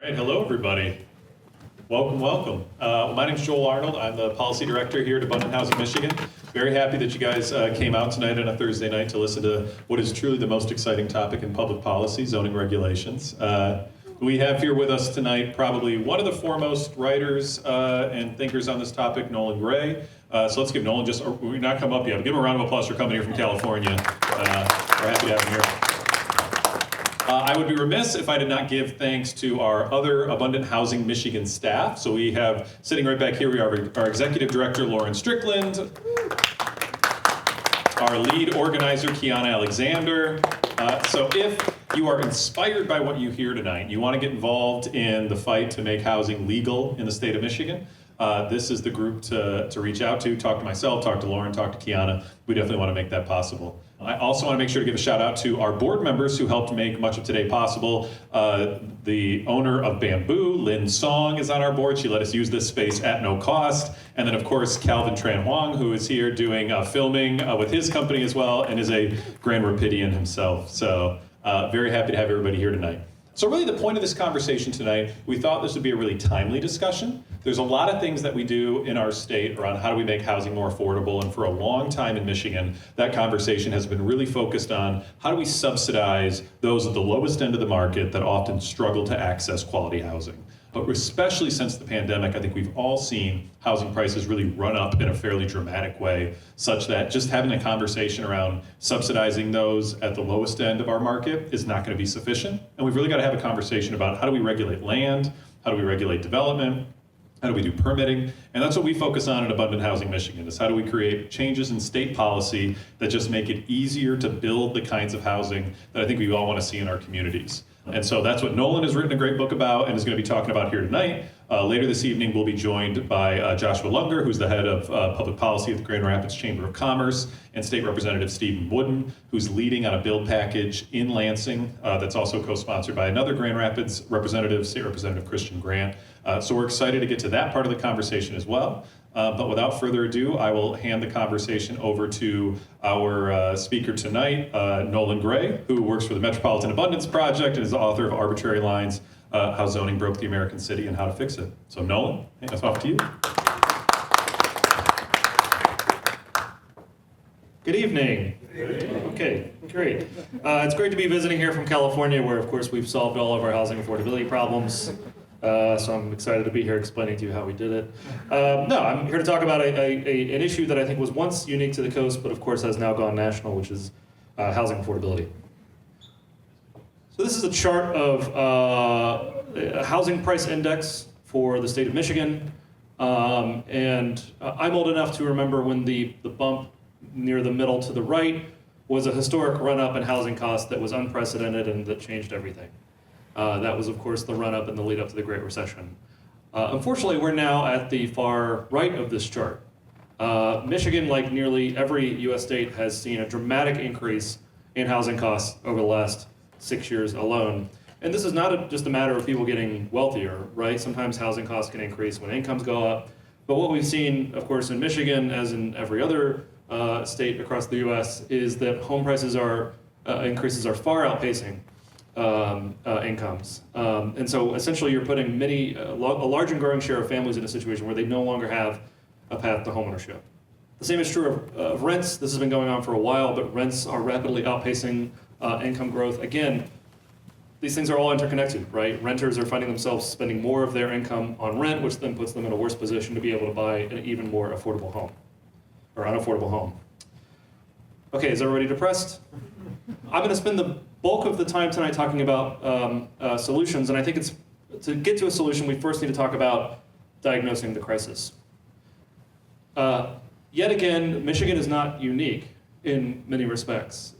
All right, hello everybody. Welcome, welcome. My name's Joel Arnold. I'm the policy director here at Abundant Housing Michigan. Very happy that you guys came out tonight on a Thursday night to listen to what is truly the most exciting topic in public policy, zoning regulations. We have here with us tonight probably one of the foremost writers and thinkers on this topic, Nolan Gray. So let's give Nolan we've not come up yet, but give him a round of applause for coming here from California. We're happy to have him here. I would be remiss if I did not give thanks to our other Abundant Housing Michigan staff. So we have, sitting right back here, we have our Executive Director, Lauren Strickland, our lead organizer, Kiana Alexander. So if you are inspired by what you hear tonight, you want to get involved in the fight to make housing legal in the state of Michigan, this is the group to reach out to. Talk to myself, talk to Lauren, talk to Kiana. We definitely want to make that possible. I also want to make sure to give a shout out to our board members who helped make much of today possible. The owner of Bamboo, Lynn Song, is on our board. She let us use this space at no cost. And then, of course, Calvin Tran Hoang, who is here doing filming with his company as well and is a Grand Rapidian himself. So very happy to have everybody here tonight. So really the point of this conversation tonight, we thought this would be a really timely discussion. There's a lot of things that we do in our state around how do we make housing more affordable, and for a long time in Michigan, that conversation has been really focused on how do we subsidize those at the lowest end of the market that often struggle to access quality housing. But especially since the pandemic, I think we've all seen housing prices really run up in a fairly dramatic way, such that just having a conversation around subsidizing those at the lowest end of our market is not going to be sufficient. And we've really got to have a conversation about how do we regulate land, how do we regulate development, how do we do permitting? And that's what we focus on at Abundant Housing Michigan, is how do we create changes in state policy that just make it easier to build the kinds of housing that I think we all want to see in our communities. And so that's what Nolan has written a great book about and is going to be talking about here tonight. Later this evening, we'll be joined by Joshua Lunger, who's the head of public policy at the Grand Rapids Chamber of Commerce, and State Representative Stephen Wooden, who's leading on a bill package in Lansing that's also co-sponsored by another Grand Rapids representative, State Representative Christian Grant. So we're excited to get to that part of the conversation as well. But without further ado, I will hand the conversation over to our speaker tonight, Nolan Gray, who works for the Metropolitan Abundance Project and is the author of Arbitrary Lines, How Zoning Broke the American City and How to Fix It. So Nolan, that's off to you. Good evening. Okay, great. It's great to be visiting here from California, where of course we've solved all of our housing affordability problems. So I'm excited to be here explaining to you how we did it. No, I'm here to talk about an issue that I think was once unique to the coast, but of course has now gone national, which is housing affordability. So this is a chart of a housing price index for the state of Michigan. And I'm old enough to remember when the bump near the middle to the right was a historic run-up in housing costs that was unprecedented and that changed everything. That was, of course, the run-up and the lead-up to the Great Recession. Unfortunately, we're now at the far right of this chart. Michigan, like nearly every U.S. state, has seen a dramatic increase in housing costs over the last 6 years alone. And this is not just a matter of people getting wealthier, right? Sometimes housing costs can increase when incomes go up. But what we've seen, of course, in Michigan, as in every other state across the U.S., is that home prices increases are far outpacing incomes. And so essentially you're putting a large and growing share of families in a situation where they no longer have a path to homeownership. The same is true of rents. This has been going on for a while, but rents are rapidly outpacing income growth. Again, these things are all interconnected, right? Renters are finding themselves spending more of their income on rent, which then puts them in a worse position to be able to buy an even more affordable home, or unaffordable home. Okay, is everybody depressed? I'm going to spend the bulk of the time tonight talking about solutions, and I think to get to a solution, we first need to talk about diagnosing the crisis. Yet again, Michigan is not unique in many respects.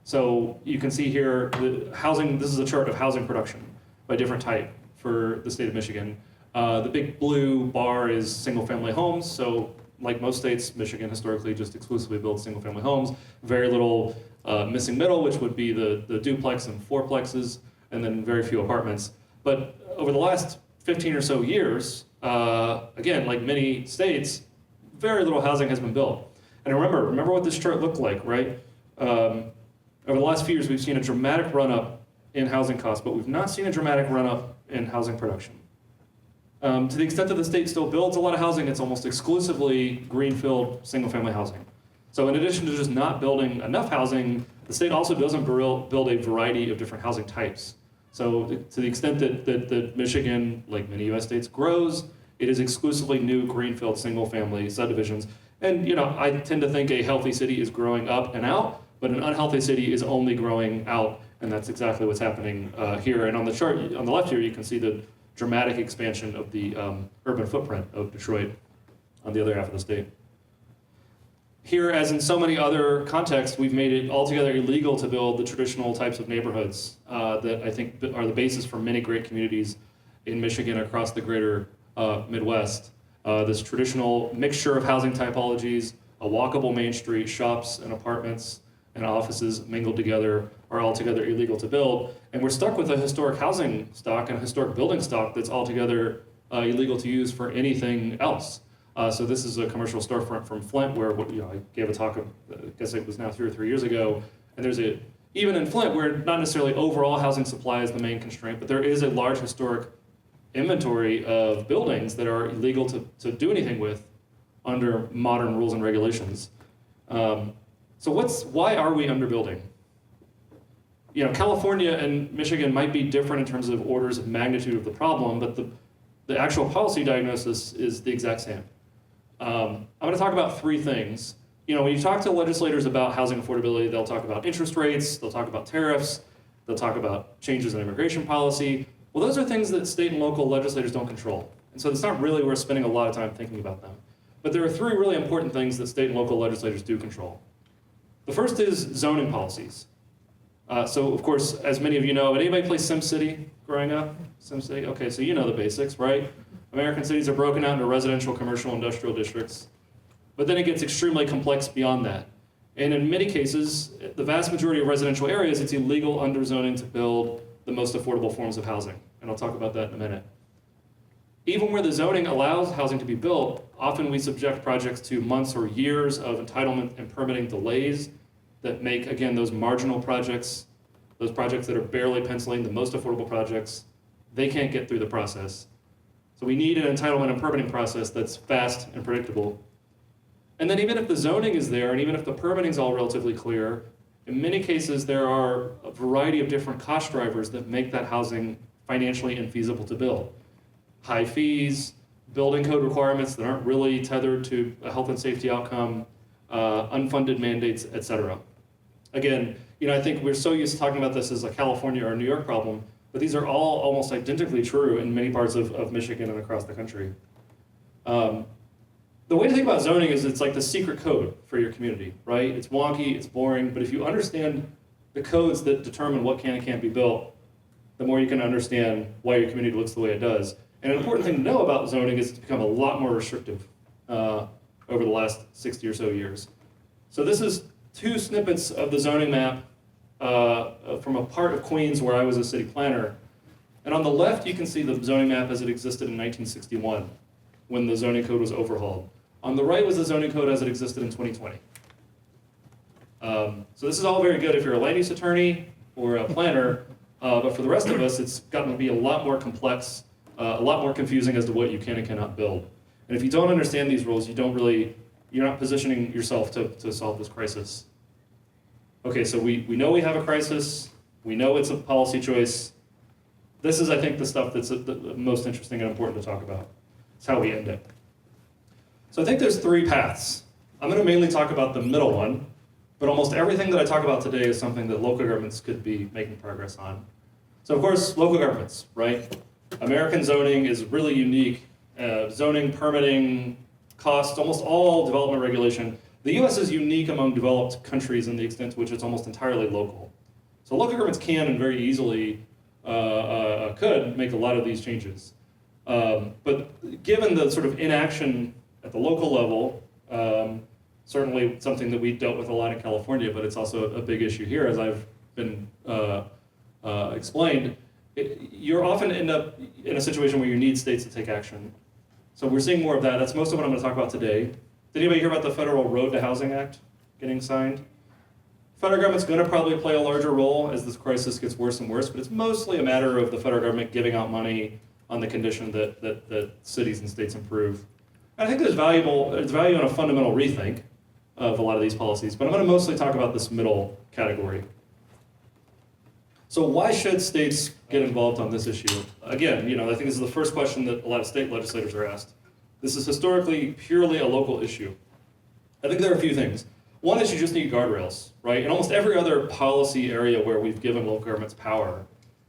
So you can see here, this is a chart of housing production by different type for the state of Michigan. The big blue bar is single-family homes. So like most states, Michigan historically just exclusively builds single-family homes. Very little missing middle, which would be the duplex and fourplexes, and then very few apartments. But over the last 15 or so years, again, like many states, very little housing has been built. And remember what this chart looked like, right? Over the last few years, we've seen a dramatic run-up in housing costs, but we've not seen a dramatic run-up in housing production. To the extent that the state still builds a lot of housing, it's almost exclusively greenfield single-family housing. So in addition to just not building enough housing, the state also doesn't build a variety of different housing types. So to the extent that Michigan, like many US states, grows, it is exclusively new greenfield single-family subdivisions. And I tend to think a healthy city is growing up and out, but an unhealthy city is only growing out, and that's exactly what's happening here. And on the chart on the left here, you can see the dramatic expansion of the urban footprint of Detroit on the other half of the state. Here, as in so many other contexts, we've made it altogether illegal to build the traditional types of neighborhoods that I think are the basis for many great communities in Michigan across the greater Midwest. This traditional mixture of housing typologies, a walkable main street, shops and apartments and offices mingled together are altogether illegal to build. And we're stuck with a historic housing stock and a historic building stock that's altogether illegal to use for anything else. So this is a commercial storefront from Flint where I gave a talk, I guess it was now 3 or 4 years ago, and even in Flint where not necessarily overall housing supply is the main constraint, but there is a large historic inventory of buildings that are illegal to do anything with under modern rules and regulations. So why are we underbuilding? California and Michigan might be different in terms of orders of magnitude of the problem, but the actual policy diagnosis is the exact same. I'm going to talk about 3 things. When you talk to legislators about housing affordability, they'll talk about interest rates, they'll talk about tariffs, they'll talk about changes in immigration policy. Well, those are things that state and local legislators don't control. And so it's not really worth spending a lot of time thinking about them. But there are 3 really important things that state and local legislators do control. The first is zoning policies. So of course, as many of you know, anybody play SimCity growing up? SimCity? Okay, so you know the basics, right? American cities are broken out into residential, commercial, industrial districts. But then it gets extremely complex beyond that. And in many cases, the vast majority of residential areas, it's illegal under zoning to build the most affordable forms of housing. And I'll talk about that in a minute. Even where the zoning allows housing to be built, often we subject projects to months or years of entitlement and permitting delays that make, again, those marginal projects, those projects that are barely penciling the most affordable projects, they can't get through the process. So we need an entitlement and permitting process that's fast and predictable. And then even if the zoning is there, and even if the permitting is all relatively clear, in many cases there are a variety of different cost drivers that make that housing financially infeasible to build. High fees, building code requirements that aren't really tethered to a health and safety outcome, unfunded mandates, et cetera. Again, I think we're so used to talking about this as a California or a New York problem, but these are all almost identically true in many parts of Michigan and across the country. The way to think about zoning is it's like the secret code for your community, right? It's wonky, it's boring, but if you understand the codes that determine what can and can't be built, the more you can understand why your community looks the way it does. And an important thing to know about zoning is it's become a lot more restrictive over the last 60 or so years. So this is 2 snippets of the zoning map from a part of Queens where I was a city planner. And on the left, you can see the zoning map as it existed in 1961 when the zoning code was overhauled. On the right was the zoning code as it existed in 2020. So this is all very good if you're a land use attorney or a planner, but for the rest of us, it's gotten to be a lot more complex, a lot more confusing as to what you can and cannot build. And if you don't understand these rules, you're not positioning yourself to solve this crisis. Okay, so we know we have a crisis. We know it's a policy choice. This is, I think, the stuff that's the most interesting and important to talk about. It's how we end it. So I think there's 3 paths. I'm going to mainly talk about the middle one, but almost everything that I talk about today is something that local governments could be making progress on. So of course, local governments, right? American zoning is really unique. Zoning, permitting, cost, almost all development regulation. The US is unique among developed countries in the extent to which it's almost entirely local. So local governments can and very easily could make a lot of these changes. But given the sort of inaction at the local level, certainly something that we dealt with a lot in California, but it's also a big issue here, as I've been explained, you often end up in a situation where you need states to take action. So we're seeing more of that. That's most of what I'm going to talk about today. Did anybody hear about the Federal Road to Housing Act getting signed? Federal government's going to probably play a larger role as this crisis gets worse and worse, but it's mostly a matter of the federal government giving out money on the condition that cities and states improve. And I think there's value in a fundamental rethink of a lot of these policies, but I'm going to mostly talk about this middle category. So why should states get involved on this issue? Again, I think this is the first question that a lot of state legislators are asked. This is historically purely a local issue. I think there are a few things. One is you just need guardrails, right? In almost every other policy area where we've given local governments power,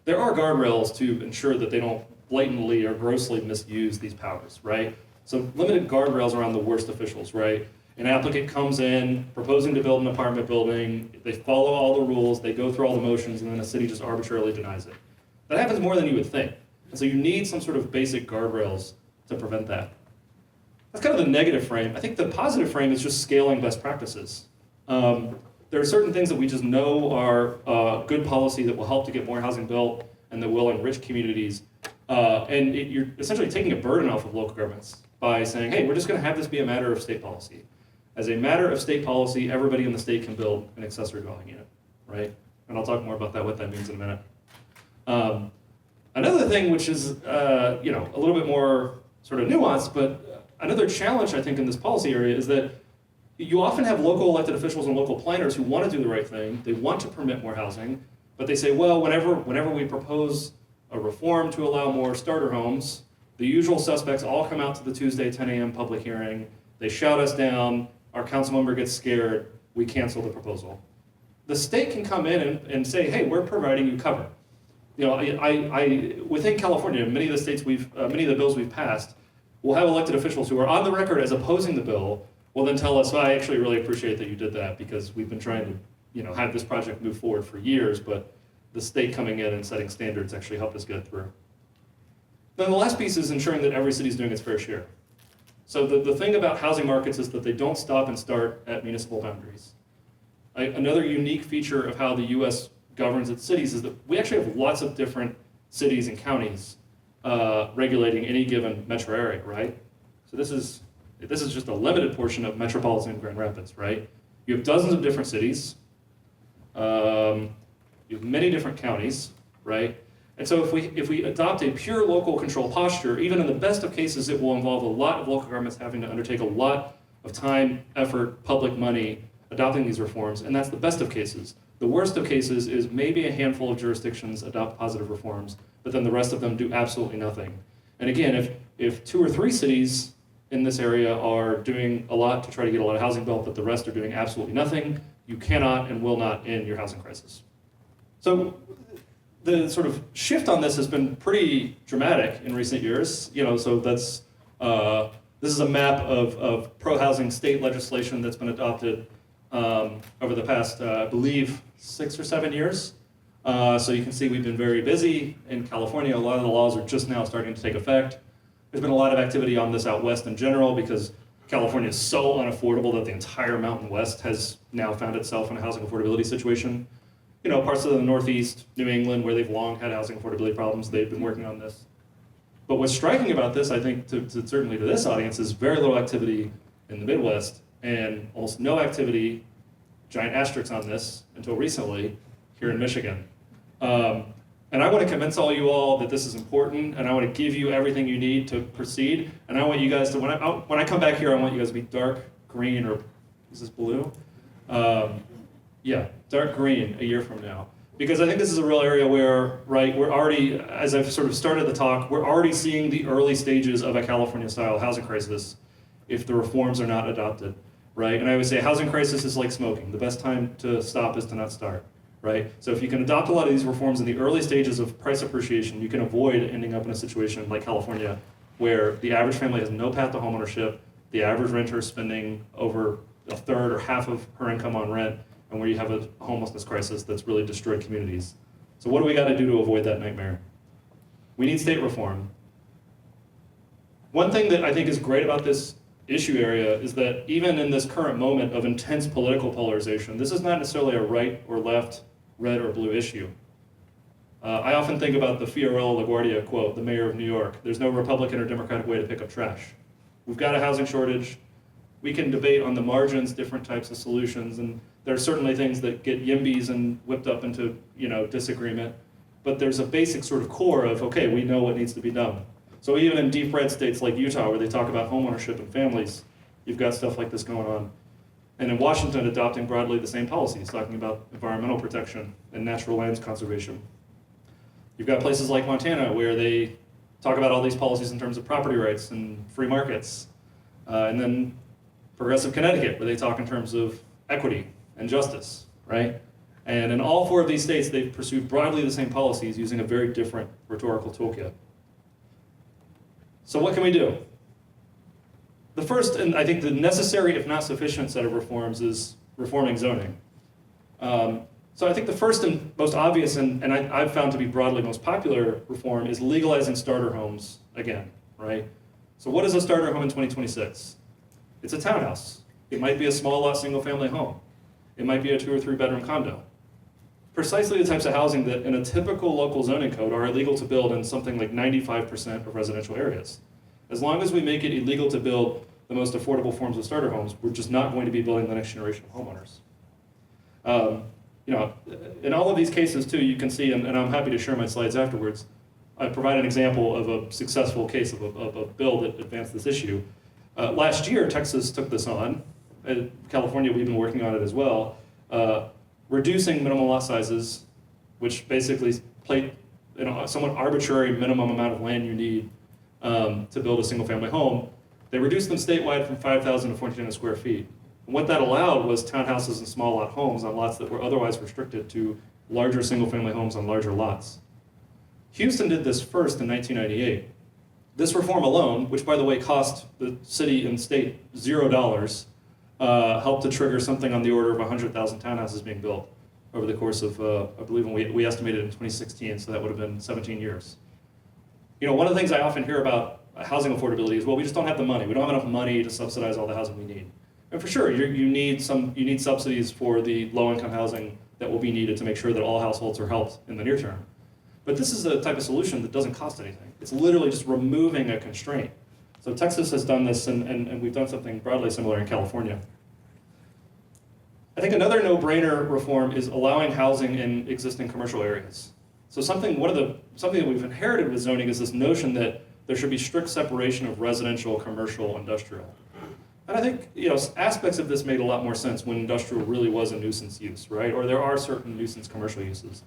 there are guardrails to ensure that they don't blatantly or grossly misuse these powers, right? So limited guardrails around the worst officials, right? An applicant comes in, proposing to build an apartment building, they follow all the rules, they go through all the motions, and then a city just arbitrarily denies it. That happens more than you would think. And so you need some sort of basic guardrails to prevent that. That's kind of the negative frame. I think the positive frame is just scaling best practices. There are certain things that we just know are good policy that will help to get more housing built and that will enrich communities. You're essentially taking a burden off of local governments by saying, hey, we're just going to have this be a matter of state policy. As a matter of state policy, everybody in the state can build an accessory dwelling unit, right? And I'll talk more about what that means in a minute. Another thing which is a little bit more sort of nuanced, but another challenge I think in this policy area is that you often have local elected officials and local planners who want to do the right thing. They want to permit more housing, but they say, well, whenever we propose a reform to allow more starter homes, the usual suspects all come out to the Tuesday 10 a.m. public hearing. They shout us down. Our council member gets scared. We cancel the proposal. The state can come in and say, hey, we're providing you cover. Within California, many of the bills we've passed will have elected officials who are on the record as opposing the bill will then tell us, I actually really appreciate that you did that because we've been trying to have this project move forward for years, but the state coming in and setting standards actually helped us get it through. Then the last piece is ensuring that every city is doing its fair share. So the thing about housing markets is that they don't stop and start at municipal boundaries. Another unique feature of how the US governs its cities is that we actually have lots of different cities and counties regulating any given metro area, right? So this is just a limited portion of metropolitan Grand Rapids, right? You have dozens of different cities. You have many different counties, right? And so if we adopt a pure local control posture, even in the best of cases, it will involve a lot of local governments having to undertake a lot of time, effort, public money adopting these reforms, and that's the best of cases. The worst of cases is maybe a handful of jurisdictions adopt positive reforms, but then the rest of them do absolutely nothing. And again, if 2 or 3 cities in this area are doing a lot to try to get a lot of housing built, but the rest are doing absolutely nothing, you cannot and will not end your housing crisis. So the sort of shift on this has been pretty dramatic in recent years. So that's this is a map of pro-housing state legislation that's been adopted over the past, I believe, 6 or 7 years. So you can see we've been very busy in California. A lot of the laws are just now starting to take effect. There's been a lot of activity on this out west in general because California is so unaffordable that the entire Mountain West has now found itself in a housing affordability situation. Parts of the Northeast, New England, where they've long had housing affordability problems, they've been working on this. But what's striking about this, I think, certainly to this audience, is very little activity in the Midwest and almost no activity, giant asterisks on this, until recently here in Michigan. And I want to convince all you all that this is important, and I want to give you everything you need to proceed. And I want you guys to, when I come back here, I want you guys to be dark green, or is this blue? Yeah, dark green a year from now. Because I think this is a real area where, right, we're already, as I've sort of started the talk, we're already seeing the early stages of a California-style housing crisis if the reforms are not adopted, right? And I would say housing crisis is like smoking. The best time to stop is to not start, right? So if you can adopt a lot of these reforms in the early stages of price appreciation, you can avoid ending up in a situation like California where the average family has no path to homeownership, the average renter is spending over a third or half of her income on rent, and where you have a homelessness crisis that's really destroyed communities. So what do we got to do to avoid that nightmare? We need state reform. One thing that I think is great about this issue area is that even in this current moment of intense political polarization, this is not necessarily a right or left, red or blue issue. I often think about the Fiorello LaGuardia quote, the mayor of New York, there's no Republican or Democratic way to pick up trash. We've got a housing shortage. We can debate on the margins different types of solutions, and There are certainly things that get YIMBYs and whipped up into, disagreement, but there's a basic sort of core of, okay, we know what needs to be done. So even in deep red states like Utah, where they talk about homeownership and families, you've got stuff like this going on. And in Washington, adopting broadly the same policies, talking about environmental protection and natural lands conservation. You've got places like Montana, where they talk about all these policies in terms of property rights and free markets. And then progressive Connecticut, where they talk in terms of equity and justice, right? And in all 4 of these states, they've pursued broadly the same policies using a very different rhetorical toolkit. So what can we do? The first, and I think the necessary, if not sufficient, set of reforms is reforming zoning. So I think the first and most obvious, and I've found to be broadly most popular reform, is legalizing starter homes again, right? So what is a starter home in 2026? It's a townhouse. It might be a small lot single family home. It might be a 2 or 3 bedroom condo. Precisely the types of housing that in a typical local zoning code are illegal to build in something like 95% of residential areas. As long as we make it illegal to build the most affordable forms of starter homes, we're just not going to be building the next generation of homeowners. In all of these cases too, you can see, and I'm happy to share my slides afterwards, I provide an example of a successful case of a bill that advanced this issue. Last year, Texas took this on. California, we've been working on it as well. Reducing minimum lot sizes, which basically plate a somewhat arbitrary minimum amount of land you need to build a single family home. They reduced them statewide from 5,000 to 1,400 square feet. And what that allowed was townhouses and small lot homes on lots that were otherwise restricted to larger single family homes on larger lots. Houston did this first in 1998. This reform alone, which by the way cost the city and state $0, helped to trigger something on the order of 100,000 townhouses being built over the course of, I believe we estimated in 2016, so that would have been 17 years. One of the things I often hear about housing affordability is, well, we just don't have the money. We don't have enough money to subsidize all the housing we need. And for sure, you need subsidies for the low-income housing that will be needed to make sure that all households are helped in the near term. But this is a type of solution that doesn't cost anything. It's literally just removing a constraint. So Texas has done this, and we've done something broadly similar in California. I think another no-brainer reform is allowing housing in existing commercial areas. So something that we've inherited with zoning is this notion that there should be strict separation of residential, commercial, industrial. And I think aspects of this made a lot more sense when industrial really was a nuisance use, right? Or there are certain nuisance commercial uses.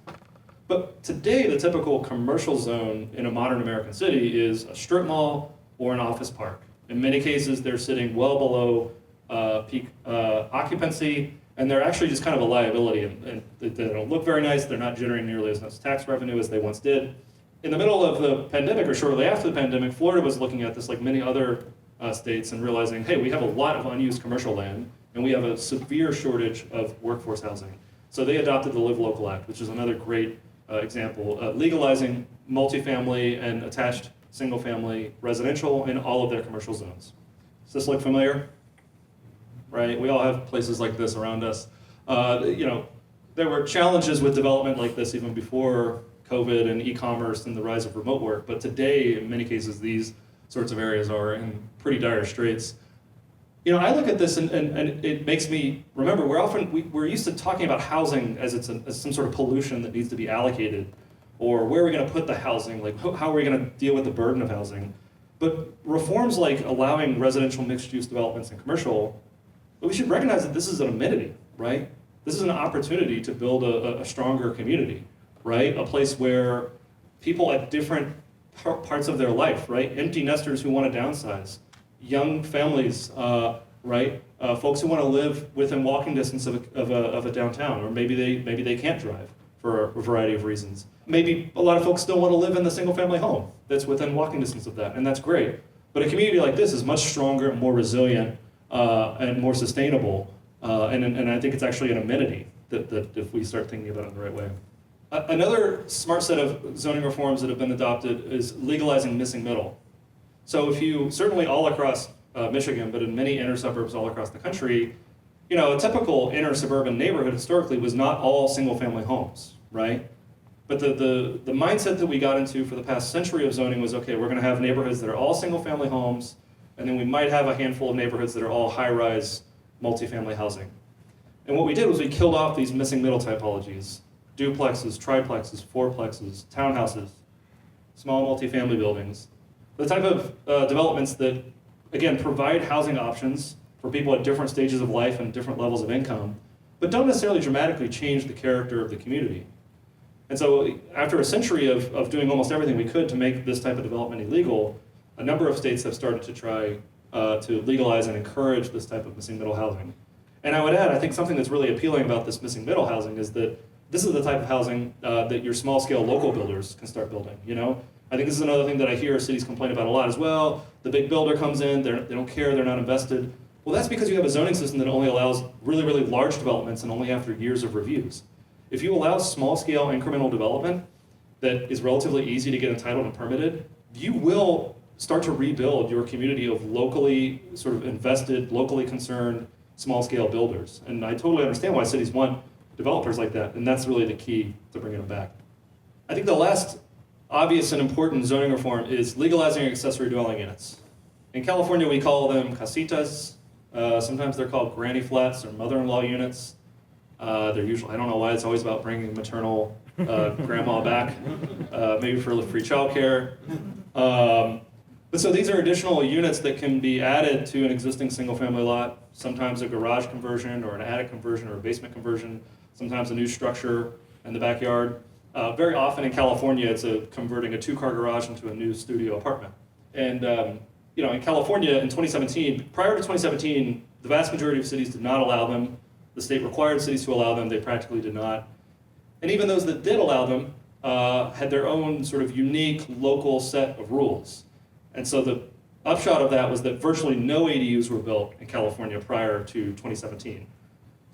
But today, the typical commercial zone in a modern American city is a strip mall or an office park. In many cases, they're sitting well below peak occupancy, and they're actually just kind of a liability, and they don't look very nice. They're not generating nearly as much tax revenue as they once did. In the middle of the pandemic, or shortly after the pandemic, Florida was looking at this like many other states and realizing, hey, we have a lot of unused commercial land, and we have a severe shortage of workforce housing. So they adopted the Live Local Act, which is another great example, legalizing multifamily and attached single-family residential in all of their commercial zones. Does this look familiar? Right, we all have places like this around us. There were challenges with development like this even before COVID and e-commerce and the rise of remote work, but today, in many cases, these sorts of areas are in pretty dire straits. I look at this and it makes me remember, we're used to talking about housing as as some sort of pollution that needs to be allocated, or where are we gonna put the housing, like how are we gonna deal with the burden of housing? But reforms like allowing residential mixed-use developments and commercial, but we should recognize that this is an amenity, right? This is an opportunity to build a stronger community, right? A place where people at different parts of their life, right? Empty nesters who want to downsize, young families, right? Folks who want to live within walking distance of a downtown, or maybe they can't drive for a variety of reasons. Maybe a lot of folks still want to live in the single family home that's within walking distance of that, and that's great. But a community like this is much stronger and more resilient and more sustainable, and I think it's actually an amenity that if we start thinking about it in the right way. Another smart set of zoning reforms that have been adopted is legalizing missing middle. So if you, certainly all across Michigan, but in many inner suburbs all across the country, a typical inner suburban neighborhood historically was not all single family homes, right? But the mindset that we got into for the past century of zoning was, okay, we're gonna have neighborhoods that are all single family homes, and then we might have a handful of neighborhoods that are all high-rise multifamily housing. And what we did was we killed off these missing middle typologies: duplexes, triplexes, fourplexes, townhouses, small multifamily buildings. The type of developments that, again, provide housing options for people at different stages of life and different levels of income, but don't necessarily dramatically change the character of the community. And so after a century of doing almost everything we could to make this type of development illegal, a number of states have started to try to legalize and encourage this type of missing middle housing. And I would add, I think something that's really appealing about this missing middle housing is that this is the type of housing that your small scale local builders can start building, you know? I think this is another thing that I hear cities complain about a lot as well. The big builder comes in, they don't care, they're not invested. Well, that's because you have a zoning system that only allows really, really large developments and only after years of reviews. If you allow small scale incremental development that is relatively easy to get entitled and permitted, you will start to rebuild your community of locally sort of invested, locally concerned, small scale builders. And I totally understand why cities want developers like that, and that's really the key to bringing them back. I think the last obvious and important zoning reform is legalizing accessory dwelling units. In California, we call them casitas. Sometimes they're called granny flats or mother-in-law units. They're usually, I don't know why it's always about bringing maternal grandma back, maybe for free childcare. But so these are additional units that can be added to an existing single-family lot, sometimes a garage conversion or an attic conversion or a basement conversion, sometimes a new structure in the backyard. Very often in California, it's converting a two-car garage into a new studio apartment. And you know, in California in 2017, prior to 2017, the vast majority of cities did not allow them. The state required cities to allow them, they practically did not. And even those that did allow them had their own sort of unique local set of rules. And so the upshot of that was that virtually no ADUs were built in California prior to 2017.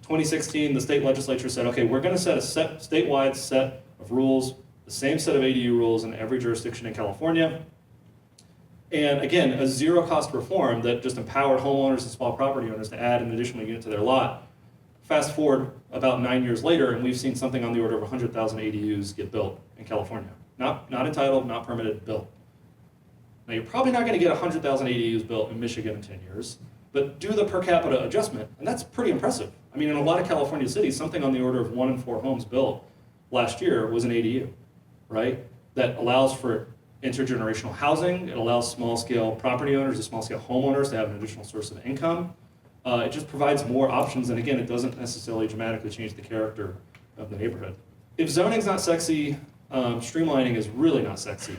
2016, the state legislature said, okay, we're gonna set a statewide set of rules, the same set of ADU rules in every jurisdiction in California. And again, a zero cost reform that just empowered homeowners and small property owners to add an additional unit to their lot. Fast forward about 9 years later, and we've seen something on the order of 100,000 ADUs get built in California. Not entitled, not permitted, built. Now you're probably not gonna get 100,000 ADUs built in Michigan in 10 years, but do the per capita adjustment, and that's pretty impressive. I mean, in a lot of California cities, something on the order of 1 in 4 homes built last year was an ADU, right? That allows for intergenerational housing. It allows small-scale property owners and small-scale homeowners to have an additional source of income. It just provides more options, and again, it doesn't necessarily dramatically change the character of the neighborhood. If zoning's not sexy, streamlining is really not sexy,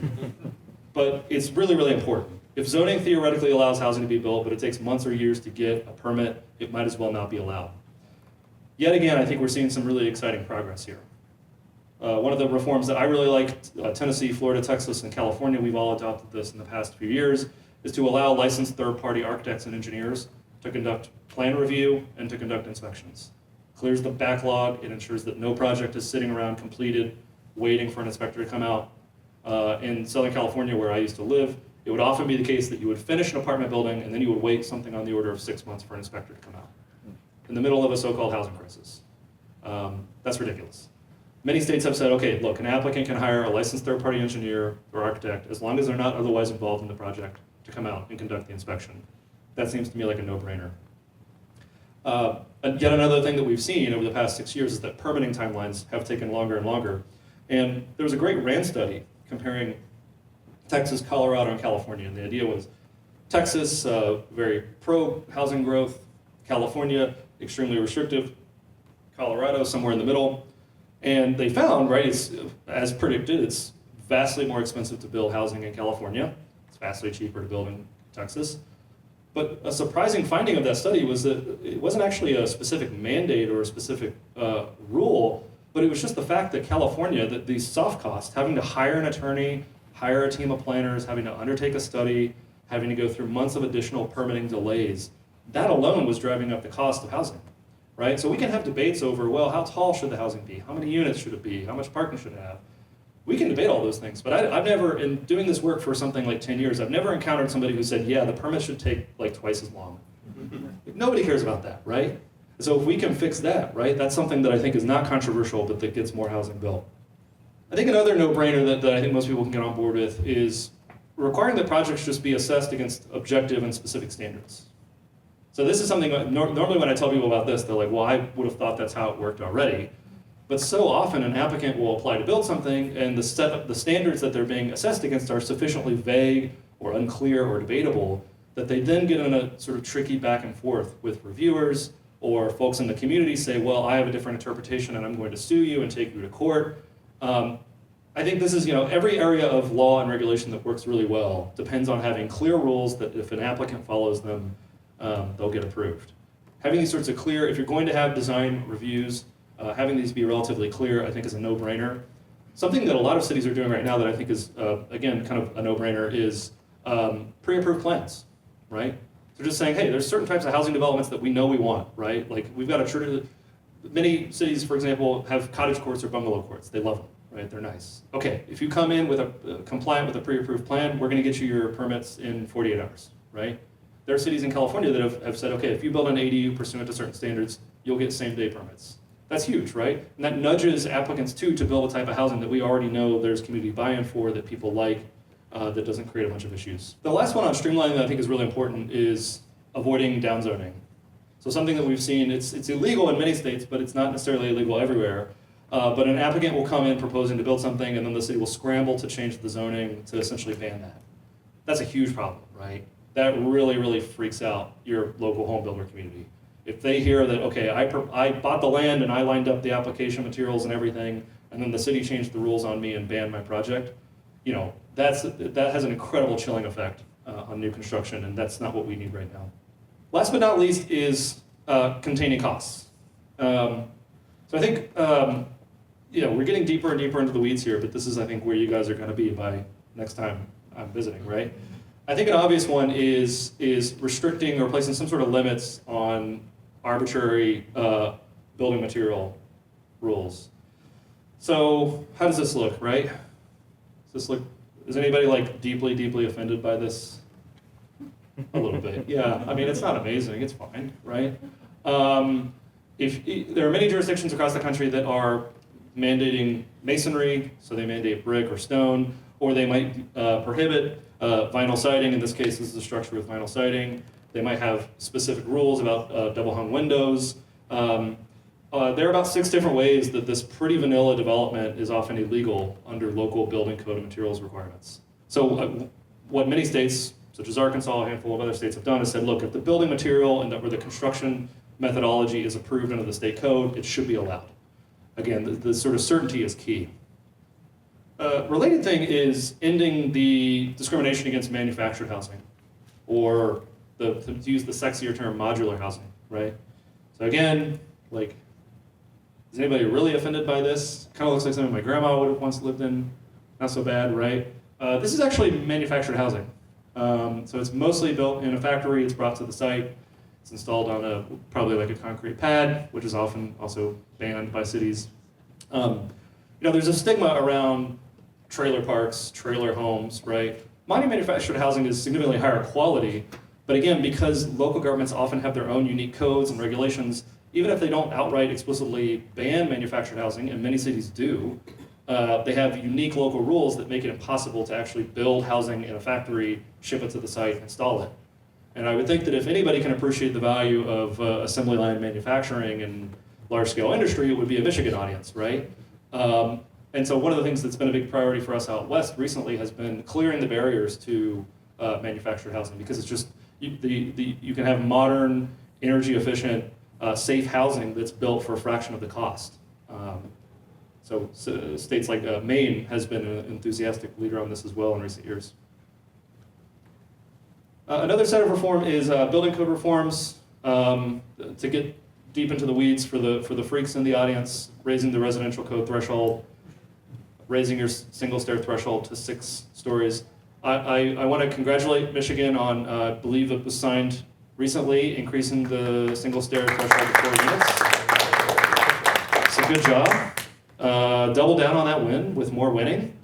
but it's really, really important. If zoning theoretically allows housing to be built, but it takes months or years to get a permit, it might as well not be allowed. Yet again, I think we're seeing some really exciting progress here. One of the reforms that I really liked, Tennessee, Florida, Texas, and California, we've all adopted this in the past few years, is to allow licensed third-party architects and engineers to conduct plan review and to conduct inspections. Clears the backlog, it ensures that no project is sitting around completed, waiting for an inspector to come out. In Southern California, where I used to live, it would often be the case that you would finish an apartment building and then you would wait something on the order of 6 months for an inspector to come out in the middle of a so-called housing crisis. That's ridiculous. Many states have said, okay, look, an applicant can hire a licensed third-party engineer or architect as long as they're not otherwise involved in the project to come out and conduct the inspection. That seems to me like a no-brainer. Yet another thing that we've seen over the past 6 years is that permitting timelines have taken longer and longer. And there was a great RAND study comparing Texas, Colorado, and California. And the idea was Texas, very pro-housing growth, California, extremely restrictive, Colorado, somewhere in the middle. And they found, right, it's, as predicted, it's vastly more expensive to build housing in California. It's vastly cheaper to build in Texas. But a surprising finding of that study was that it wasn't actually a specific mandate or a specific rule, but it was just the fact that California, that these soft costs, having to hire an attorney, hire a team of planners, having to undertake a study, having to go through months of additional permitting delays, that alone was driving up the cost of housing, right? So we can have debates over, well, how tall should the housing be? How many units should it be? How much parking should it have? We can debate all those things, but I've never, in doing this work for something like 10 years, I've never encountered somebody who said, yeah, the permit should take like twice as long. Nobody cares about that, right? So if we can fix that, right, that's something that I think is not controversial, but that gets more housing built. I think another no-brainer that I think most people can get on board with is requiring that projects just be assessed against objective and specific standards. So this is something, normally when I tell people about this, they're like, well, I would have thought that's how it worked already. But so often an applicant will apply to build something and the standards that they're being assessed against are sufficiently vague or unclear or debatable that they then get in a sort of tricky back and forth with reviewers, or folks in the community say, well, I have a different interpretation and I'm going to sue you and take you to court. I think this is, every area of law and regulation that works really well depends on having clear rules that if an applicant follows them, they'll get approved. Having these sorts of clear, if you're going to have design reviews, having these be relatively clear, I think is a no-brainer. Something that a lot of cities are doing right now that I think is, again, kind of a no-brainer is pre-approved plans, right? So just saying, hey, there's certain types of housing developments that we know we want, right? Like we've got many cities, for example, have cottage courts or bungalow courts. They love them, right? They're nice. Okay, if you come in with compliant with a pre-approved plan, we're gonna get you your permits in 48 hours, right? There are cities in California that have said, okay, if you build an ADU pursuant to certain standards, you'll get same-day permits. That's huge, right? And that nudges applicants too to build a type of housing that we already know there's community buy-in for, that people like, that doesn't create a bunch of issues. The last one on streamlining that I think is really important is avoiding downzoning. So something that we've seen, it's illegal in many states, but it's not necessarily illegal everywhere. But an applicant will come in proposing to build something, and then the city will scramble to change the zoning to essentially ban that. That's a huge problem, right? That really, really freaks out your local home builder community. If they hear that, okay, I bought the land and I lined up the application materials and everything, and then the city changed the rules on me and banned my project, that has an incredible chilling effect on new construction, and that's not what we need right now. Last but not least is containing costs. So I think we're getting deeper and deeper into the weeds here, but this is, I think, where you guys are going to be by next time I'm visiting, right? I think an obvious one is restricting or placing some sort of limits on arbitrary building material rules. So how does this look, right? Is anybody like deeply, deeply offended by this? A little bit, yeah. I mean, it's not amazing, it's fine, right? There are many jurisdictions across the country that are mandating masonry, so they mandate brick or stone, or they might prohibit vinyl siding. In this case, this is a structure with vinyl siding. They might have specific rules about double hung windows. There are about 6 different ways that this pretty vanilla development is often illegal under local building code and materials requirements. So what many states, such as Arkansas, a handful of other states have done is said, look, if the building material and the construction methodology is approved under the state code, it should be allowed. Again, the sort of certainty is key. Related thing is ending the discrimination against manufactured housing, or to use the sexier term, modular housing, right? So again, like, is anybody really offended by this? Kind of looks like something my grandma would have once lived in. Not so bad, right? This is actually manufactured housing. So it's mostly built in a factory. It's brought to the site. It's installed on probably like a concrete pad, which is often also banned by cities. There's a stigma around trailer parks, trailer homes, right? Mining manufactured housing is significantly higher quality, but again, because local governments often have their own unique codes and regulations, even if they don't outright explicitly ban manufactured housing, and many cities do, they have unique local rules that make it impossible to actually build housing in a factory, ship it to the site, install it. And I would think that if anybody can appreciate the value of assembly line manufacturing and large-scale industry, it would be a Michigan audience, right? And so one of the things that's been a big priority for us out west recently has been clearing the barriers to manufactured housing, because it's just, you can have modern, energy-efficient, safe housing that's built for a fraction of the cost. So states like Maine has been an enthusiastic leader on this as well in recent years. Another set of reform is building code reforms. To get deep into the weeds for the freaks in the audience, raising the residential code threshold, raising your single stair threshold to 6 stories. I want to congratulate Michigan on, I believe it was signed recently, increasing the single stair threshold to 4 units. It's a good job. Double down on that win with more winning.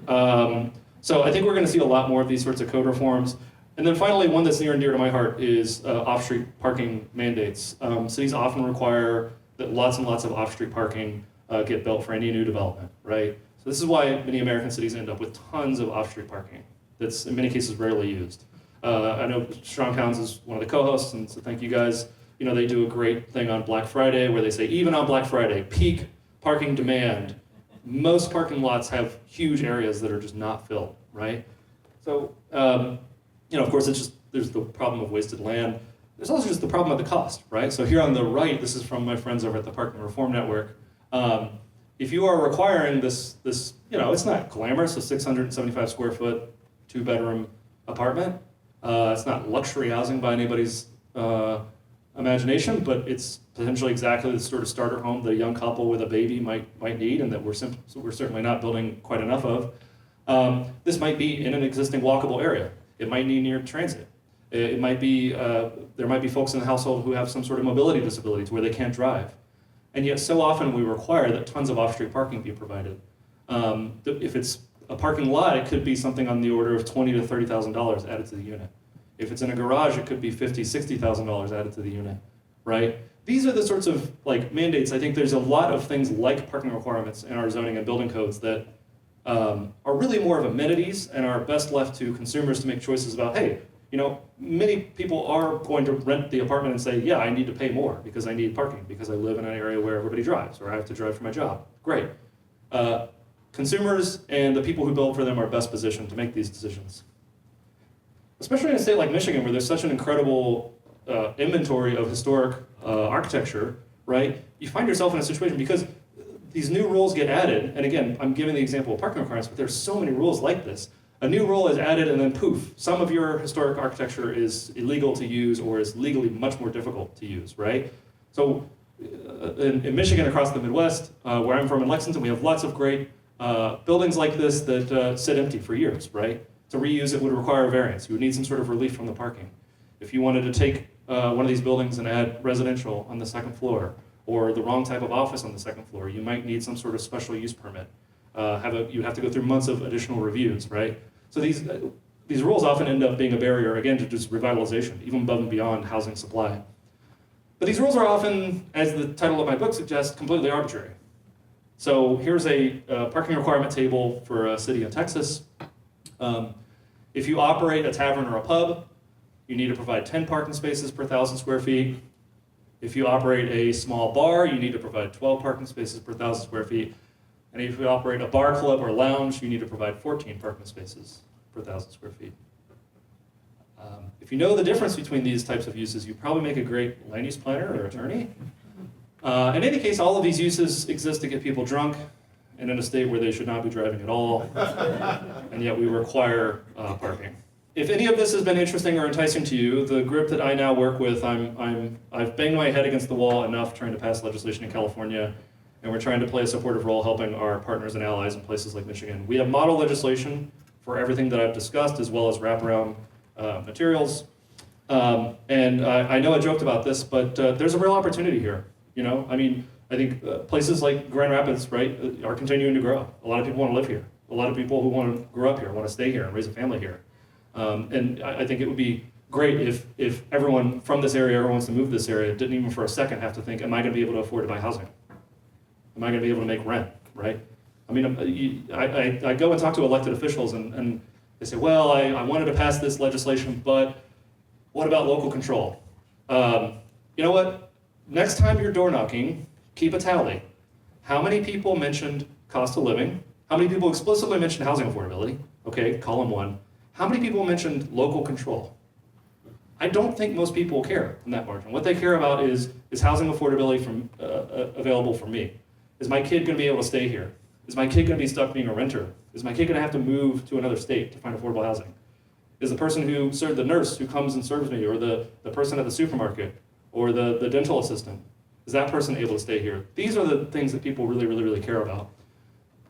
So I think we're going to see a lot more of these sorts of code reforms. And then finally, one that's near and dear to my heart is off-street parking mandates. Cities often require that lots and lots of off-street parking get built for any new development, right? So this is why many American cities end up with tons of off-street parking that's in many cases rarely used. I know Strong Towns is one of the co-hosts, and so thank you guys. You know, they do a great thing on Black Friday where they say, even on Black Friday, peak parking demand, most parking lots have huge areas that are just not filled, right? So, you know, of course, there's the problem of wasted land. There's also just the problem of the cost, right? So here on the right, this is from my friends over at the Parking Reform Network. If you are requiring this, you know, it's not glamorous, a 675 square foot, 2-bedroom apartment. It's not luxury housing by anybody's imagination, but it's potentially exactly the sort of starter home that a young couple with a baby might need, and that we're certainly not building quite enough of. This might be in an existing walkable area. It might need near transit. It might be, there might be folks in the household who have some sort of mobility disability to where they can't drive. And yet so often we require that tons of off-street parking be provided. If it's a parking lot, it could be something on the order of $20,000 to $30,000 added to the unit. If it's in a garage, it could be $50,000, $60,000 added to the unit, right? These are the sorts of like mandates. I think there's a lot of things like parking requirements in our zoning and building codes that are really more of amenities and are best left to consumers to make choices about, hey, you know, many people are going to rent the apartment and say, yeah, I need to pay more because I need parking, because I live in an area where everybody drives, or I have to drive for my job. Great. Consumers and the people who build for them are best positioned to make these decisions. Especially in a state like Michigan, where there's such an incredible inventory of historic architecture, right? You find yourself in a situation, because these new rules get added, and again, I'm giving the example of parking requirements, but there's so many rules like this. A new rule is added and then poof, some of your historic architecture is illegal to use or is legally much more difficult to use, right? So in Michigan, across the Midwest, where I'm from in Lexington, we have lots of great buildings like this that sit empty for years, right? To reuse it would require a variance. You would need some sort of relief from the parking. If you wanted to take one of these buildings and add residential on the second floor, or the wrong type of office on the second floor, you might need some sort of special use permit. You'd have to go through months of additional reviews, right? So these rules often end up being a barrier, again, to just revitalization, even above and beyond housing supply. But these rules are often, as the title of my book suggests, completely arbitrary. So here's a parking requirement table for a city in Texas. If you operate a tavern or a pub, you need to provide 10 parking spaces per 1,000 square feet. If you operate a small bar, you need to provide 12 parking spaces per 1,000 square feet. And if you operate a bar, club, or lounge, you need to provide 14 parking spaces per 1,000 square feet. If you know the difference between these types of uses, you probably make a great land use planner or attorney. In any case, all of these uses exist to get people drunk and in a state where they should not be driving at all, and yet we require parking. If any of this has been interesting or enticing to you, the group that I now work with, I've banged my head against the wall enough trying to pass legislation in California, and we're trying to play a supportive role helping our partners and allies in places like Michigan. We have model legislation for everything that I've discussed, as well as wraparound materials. And I know I joked about this, but there's a real opportunity here. You know, I mean, I think places like Grand Rapids, right, are continuing to grow. A lot of people want to live here. A lot of people who want to grow up here, want to stay here and raise a family here. And I think it would be great if everyone from this area, everyone wants to move to this area, didn't even for a second have to think, am I going to be able to afford to buy housing? Am I going to be able to make rent, right? I mean, I go and talk to elected officials and they say, well, I wanted to pass this legislation, but what about local control? You know what? Next time you're door knocking, keep a tally. How many people mentioned cost of living? How many people explicitly mentioned housing affordability? Okay, column 1. How many people mentioned local control? I don't think most people care in that margin. What they care about is housing affordability available for me? Is my kid going to be able to stay here? Is my kid going to be stuck being a renter? Is my kid going to have to move to another state to find affordable housing? Is the person who served, the nurse who comes and serves me, or the person at the supermarket, or the dental assistant, is that person able to stay here? These are the things that people really, really, really care about.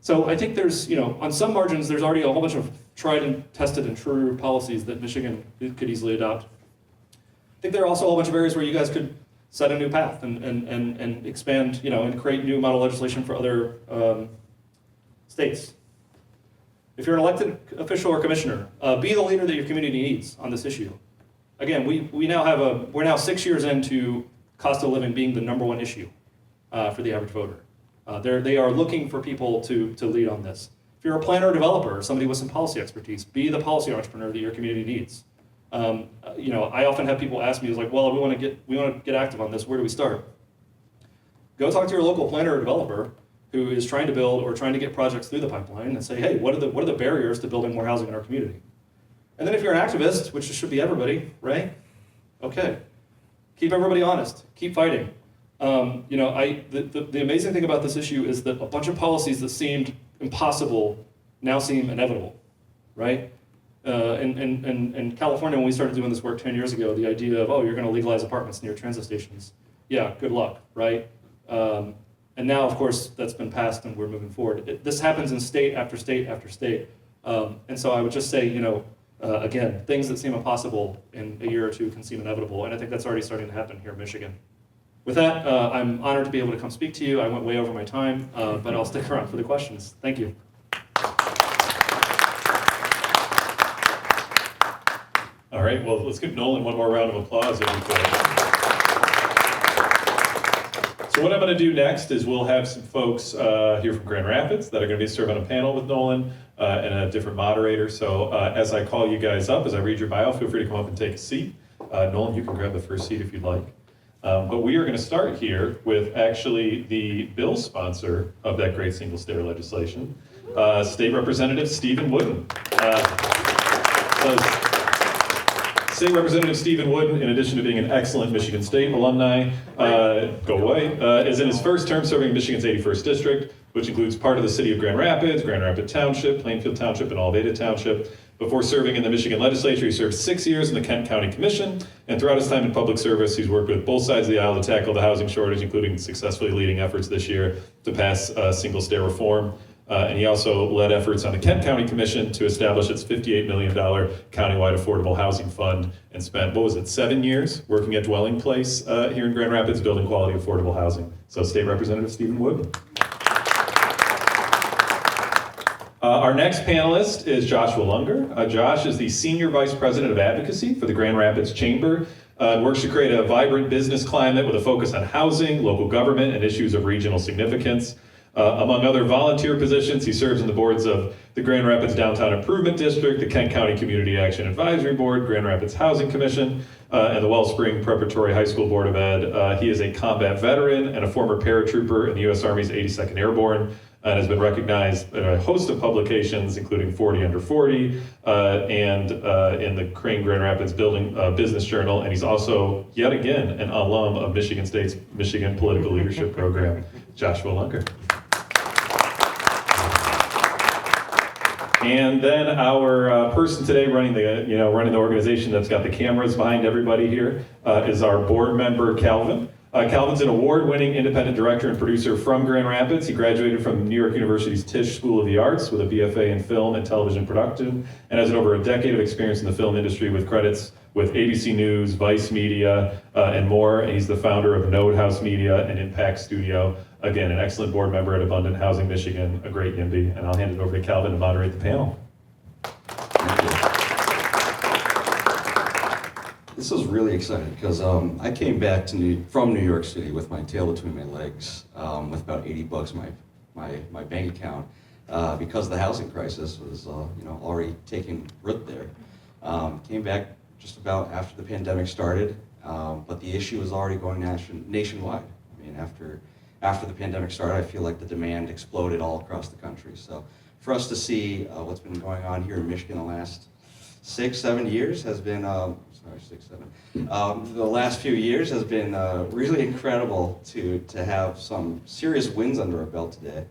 So I think there's, you know, on some margins, there's already a whole bunch of tried and tested and true policies that Michigan could easily adopt. I think there are also a whole bunch of areas where you guys could set a new path and expand, you know, and create new model legislation for other states. If you're an elected official or commissioner, be the leader that your community needs on this issue. Again, we're now 6 years into cost of living being the #1 issue for the average voter. They are looking for people to lead on this. If you're a planner or developer or somebody with some policy expertise, be the policy entrepreneur that your community needs. I often have people ask me, it's like, well, we want to get active on this. Where do we start? Go talk to your local planner or developer who is trying to build or trying to get projects through the pipeline and say, hey, what are the barriers to building more housing in our community? And then if you're an activist, which should be everybody, right? Okay, keep everybody honest, keep fighting. The amazing thing about this issue is that a bunch of policies that seemed impossible now seem inevitable, right? In California, when we started doing this work 10 years ago, the idea of, oh, you're going to legalize apartments near transit stations. Yeah, good luck, right? And now, of course, that's been passed and we're moving forward. This happens in state after state after state. And so I would just say, again, things that seem impossible in a year or two can seem inevitable. And I think that's already starting to happen here in Michigan. With that, I'm honored to be able to come speak to you. I went way over my time, but I'll stick around for the questions. Thank you. All right, well, let's give Nolan one more round of applause if we could. So what I'm going to do next is we'll have some folks here from Grand Rapids that are going to be serving on a panel with Nolan and a different moderator. So as I call you guys up, as I read your bio, feel free to come up and take a seat. Nolan, you can grab the first seat if you'd like. But we are going to start here with actually the bill sponsor of that great single-stair legislation, State Representative Stephen Wooden. State Representative Stephen Wooden, in addition to being an excellent Michigan State alumni, is in his first term serving Michigan's 81st District, which includes part of the city of Grand Rapids Township, Plainfield Township, and Alveda Township. Before serving in the Michigan legislature, he served 6 years in the Kent County Commission, and throughout his time in public service, he's worked with both sides of the aisle to tackle the housing shortage, including successfully leading efforts this year to pass single-stair reform. And he also led efforts on the Kent County Commission to establish its $58 million countywide affordable housing fund and spent, 7 years working at Dwelling Place here in Grand Rapids, building quality affordable housing. So State Representative Stephen Wood. Our next panelist is Joshua Lunger. Josh is the Senior Vice President of Advocacy for the Grand Rapids Chamber. Works to create a vibrant business climate with a focus on housing, local government, and issues of regional significance. Among other volunteer positions, he serves on the boards of the Grand Rapids Downtown Improvement District, the Kent County Community Action Advisory Board, Grand Rapids Housing Commission, and the Wellspring Preparatory High School Board of Ed. He is a combat veteran and a former paratrooper in the U.S. Army's 82nd Airborne, and has been recognized in a host of publications, including 40 Under 40, and in the Crane Grand Rapids Business Journal, and he's also, yet again, an alum of Michigan State's Michigan Political Leadership Program. Joshua Lunger. And then our person today running the organization that's got the cameras behind everybody here is our board member, Calvin. Calvin's an award-winning independent director and producer from Grand Rapids. He graduated from New York University's Tisch School of the Arts with a BFA in film and television production, and has over a decade of experience in the film industry with credits with ABC News, Vice Media, and more. And he's the founder of Node House Media and Impact Studio. Again, an excellent board member at Abundant Housing Michigan, a great YIMBY. And I'll hand it over to Calvin to moderate the panel. This is really exciting because I came back from New York City with my tail between my legs, with about $80 in my bank account, because the housing crisis was already taking root there. Came back just about after the pandemic started, but the issue was already going nationwide. I mean, after the pandemic started, I feel like the demand exploded all across the country. So for us to see what's been going on here in Michigan the last 6-7 years has been, the last few years has been really incredible to have some serious wins under our belt today.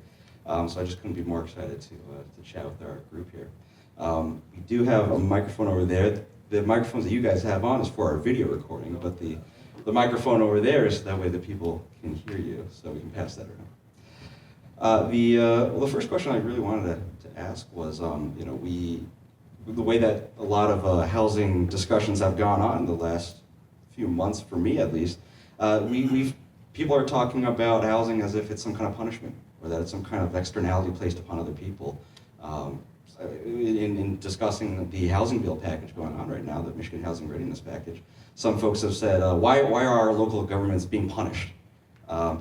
So I just couldn't be more excited to chat with our group here. We do have a microphone over there. The microphones that you guys have on is for our video recording, but the microphone over there is that way that people can hear you, so we can pass that around. The first question I really wanted to ask was, the way that a lot of housing discussions have gone on in the last few months, for me at least, people are talking about housing as if it's some kind of punishment, or that it's some kind of externality placed upon other people. In discussing the housing bill package going on right now, the Michigan Housing Readiness Package, some folks have said, why are our local governments being punished?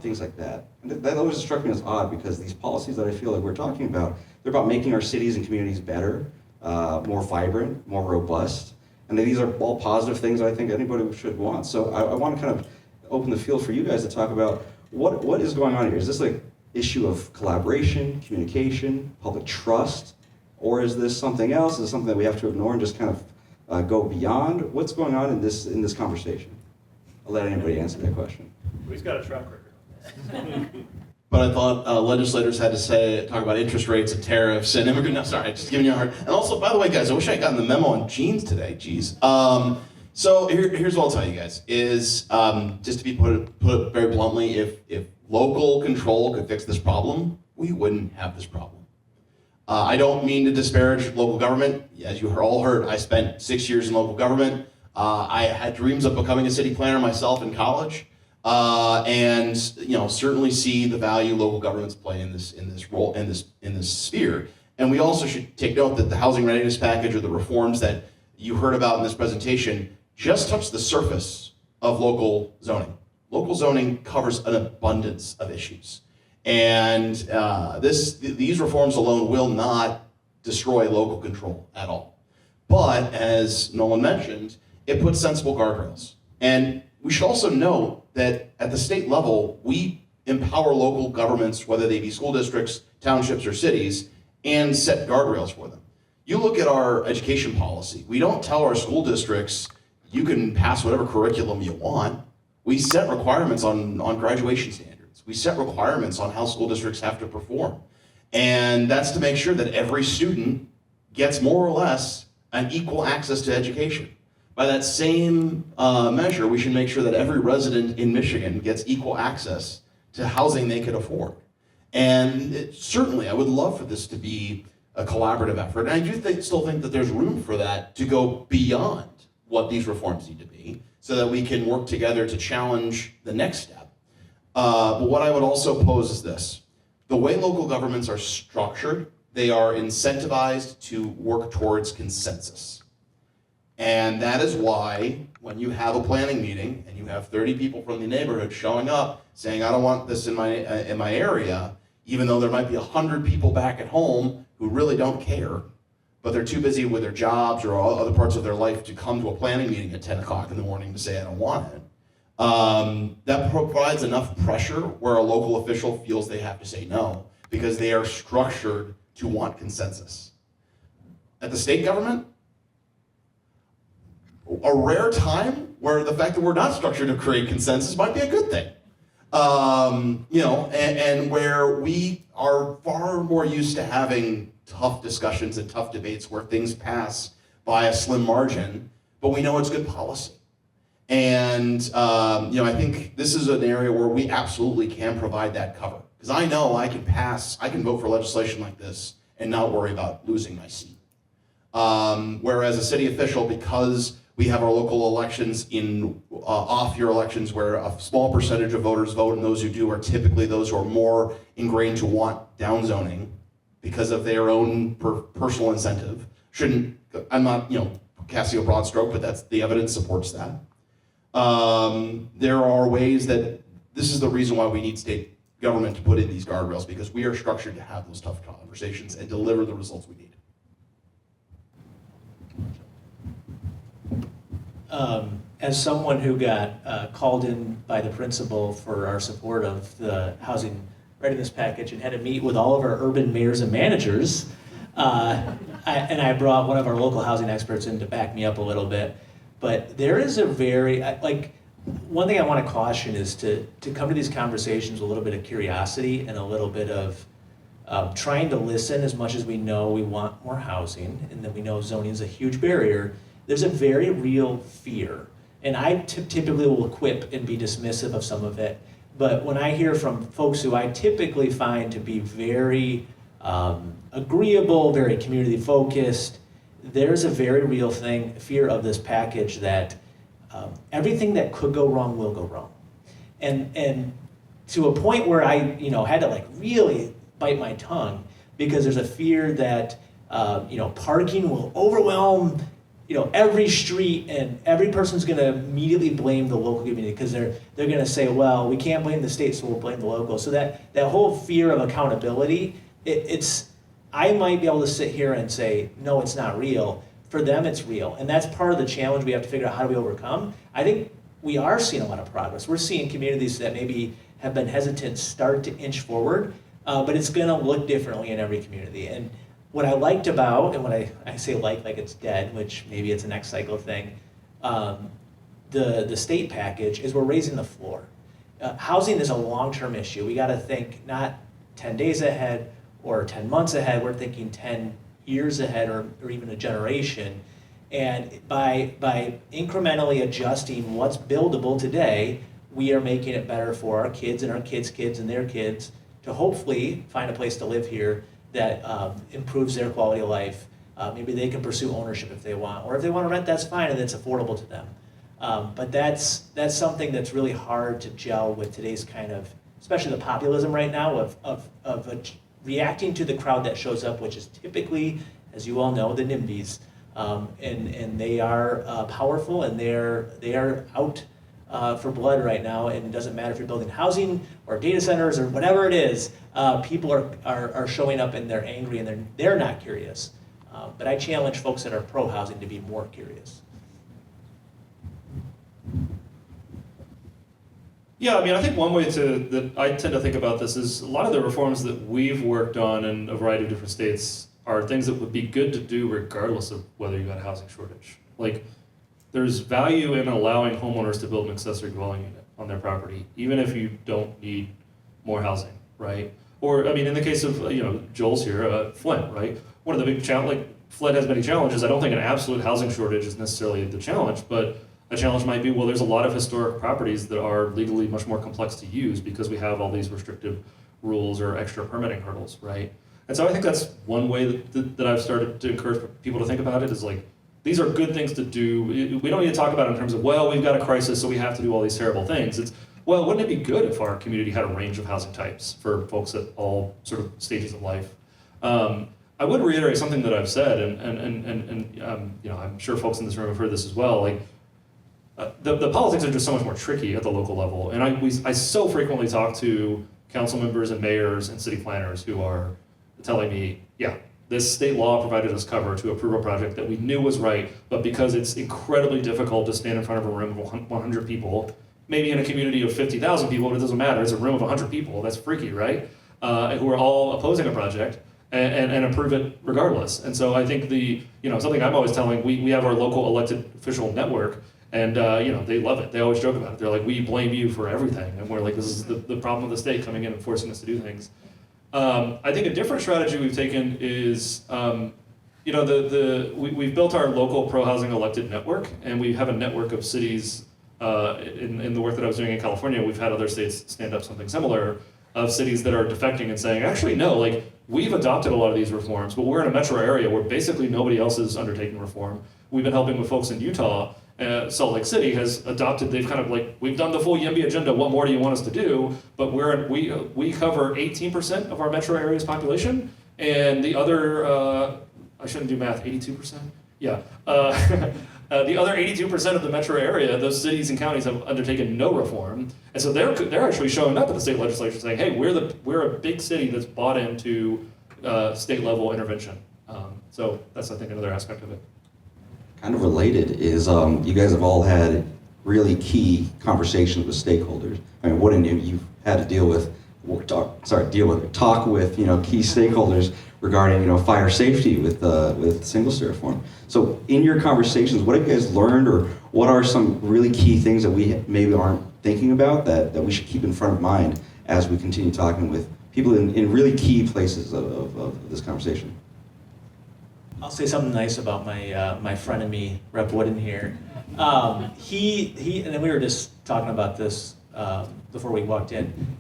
Things like that. And that always struck me as odd, because these policies that I feel like we're talking about, they're about making our cities and communities better, more vibrant, more robust, And these are all positive things I think anybody should want. So I want to kind of open the field for you guys to talk about what is going on here. Is this like issue of collaboration, communication, public trust, or is this something else? Is it something that we have to ignore and just kind of go beyond? What's going on in this conversation? I'll let anybody answer that question. Who's got a track record? But I thought legislators had to talk about interest rates and tariffs and immigrant. No, sorry, just giving you a hard. And also, by the way, guys, I wish I had gotten the memo on jeans today. Jeez. So here's what I'll tell you guys: is just to be put it very bluntly, if local control could fix this problem, we wouldn't have this problem. I don't mean to disparage local government. As you all heard, I spent 6 years in local government. I had dreams of becoming a city planner myself in college. And certainly see the value local governments play in this role in this sphere. And we also should take note that the housing readiness package or the reforms that you heard about in this presentation just touch the surface of local zoning. Local zoning covers an abundance of issues, and these reforms alone will not destroy local control at all. But as Nolan mentioned, it puts sensible guardrails. And we should also note that at the state level, we empower local governments, whether they be school districts, townships, or cities, and set guardrails for them. You look at our education policy. We don't tell our school districts, you can pass whatever curriculum you want. We set requirements on graduation standards. We set requirements on how school districts have to perform. And that's to make sure that every student gets more or less an equal access to education. By that same measure, we should make sure that every resident in Michigan gets equal access to housing they could afford. And certainly, I would love for this to be a collaborative effort. And I do still think that there's room for that to go beyond what these reforms need to be, so that we can work together to challenge the next step. But what I would also pose is this. The way local governments are structured, they are incentivized to work towards consensus. And that is why when you have a planning meeting and you have 30 people from the neighborhood showing up saying, I don't want this in my area, even though there might be 100 people back at home who really don't care, but they're too busy with their jobs or other parts of their life to come to a planning meeting at 10 o'clock in the morning to say, I don't want it. That provides enough pressure where a local official feels they have to say no, because they are structured to want consensus. At the state government, a rare time where the fact that we're not structured to create consensus might be a good thing. And where we are far more used to having tough discussions and tough debates where things pass by a slim margin, but we know it's good policy. And I think this is an area where we absolutely can provide that cover. Because I know I can vote for legislation like this and not worry about losing my seat. Whereas a city official, because we have our local elections in off-year elections where a small percentage of voters vote, and those who do are typically those who are more ingrained to want downzoning because of their own personal incentive. I'm not, casting a broad stroke, but that's the evidence supports that. There are ways that this is the reason why we need state government to put in these guardrails, because we are structured to have those tough conversations and deliver the results we need. As someone who got called in by the principal for our support of the housing readiness package and had to meet with all of our urban mayors and managers, I brought one of our local housing experts in to back me up a little bit. But there is a one thing I want to caution is to come to these conversations with a little bit of curiosity and a little bit of trying to listen. As much as we know we want more housing and that we know zoning is a huge barrier, there's a very real fear. And I typically will quip and be dismissive of some of it. But when I hear from folks who I typically find to be very agreeable, very community focused, there's a very real fear of this package that everything that could go wrong will go wrong. And to a point where I had to really bite my tongue, because there's a fear that parking will overwhelm every street, and every person's going to immediately blame the local community because they're going to say, well, we can't blame the state, so we'll blame the local. So that whole fear of accountability, I might be able to sit here and say, no, it's not real. for them it's real. And that's part of the challenge we have to figure out how do we overcome. I think we are seeing a lot of progress. We're seeing communities that maybe have been hesitant start to inch forward, but it's gonna look differently in every community. And what I liked about, and when I say like it's dead, which maybe it's a next cycle thing, the state package is we're raising the floor. Housing is a long-term issue. We gotta think not 10 days ahead or 10 months ahead, we're thinking 10 years ahead or even a generation. And by incrementally adjusting what's buildable today, we are making it better for our kids and our kids' kids and their kids to hopefully find a place to live here that improves their quality of life. Maybe they can pursue ownership if they want, or if they want to rent, that's fine and it's affordable to them. But that's something that's really hard to gel with today's kind of, especially the populism right now of reacting to the crowd that shows up, which is typically, as you all know, the NIMBYs. And they are powerful and they are out for blood right now, and it doesn't matter if you're building housing or data centers or whatever it is, people are showing up and they're angry and they're not curious. But I challenge folks that are pro-housing to be more curious. Yeah, I mean, I think one way that I tend to think about this is a lot of the reforms that we've worked on in a variety of different states are things that would be good to do regardless of whether you got a housing shortage. Like, there's value in allowing homeowners to build an accessory dwelling unit on their property, even if you don't need more housing, right? Or, I mean, in the case of, Joel's here, Flint, right? One of the big challenges, Flint has many challenges. I don't think an absolute housing shortage is necessarily the challenge, but a challenge might be, well, there's a lot of historic properties that are legally much more complex to use because we have all these restrictive rules or extra permitting hurdles, right? And so I think that's one way that I've started to encourage people to think about it is like, these are good things to do. We don't need to talk about it in terms of, well, we've got a crisis, so we have to do all these terrible things. It's, well, wouldn't it be good if our community had a range of housing types for folks at all sort of stages of life? I would reiterate something that I've said, and I'm sure folks in this room have heard this as well. Like, the politics are just so much more tricky at the local level, and I so frequently talk to council members and mayors and city planners who are telling me, yeah, this state law provided us cover to approve a project that we knew was right, but because it's incredibly difficult to stand in front of a room of 100 people, maybe in a community of 50,000 people, but it doesn't matter, it's a room of 100 people, that's freaky, right? Who are all opposing a project and approve it regardless. And so I think something I'm always telling, we have our local elected official network, and they love it. They always joke about it. They're like, we blame you for everything. And we're like, this is the problem of the state coming in and forcing us to do things. I think a different strategy we've taken is, we've built our local pro-housing elected network, and we have a network of cities, in the work that I was doing in California, we've had other states stand up something similar, of cities that are defecting and saying, actually, no, like, we've adopted a lot of these reforms, but we're in a metro area where basically nobody else is undertaking reform. We've been helping with folks in Utah. Salt Lake City has adopted, they've kind of like, we've done the full YIMBY agenda, what more do you want us to do? But we cover 18% of our metro area's population, and the other, I shouldn't do math, 82%? Yeah. The other 82% of the metro area, those cities and counties have undertaken no reform. And so they're actually showing up at the state legislature saying, hey, we're a big city that's bought into state level intervention. So that's, I think, another aspect of it. Kind of related is you guys have all had really key conversations with stakeholders. I mean, wouldn't you've had to talk with key stakeholders regarding fire safety with single stair reform. So in your conversations, what have you guys learned, or what are some really key things that we maybe aren't thinking about that we should keep in front of mind as we continue talking with people in really key places of this conversation? I'll say something nice about my friend and me, Rep. Wooden here. He and then we were just talking about this before we walked in.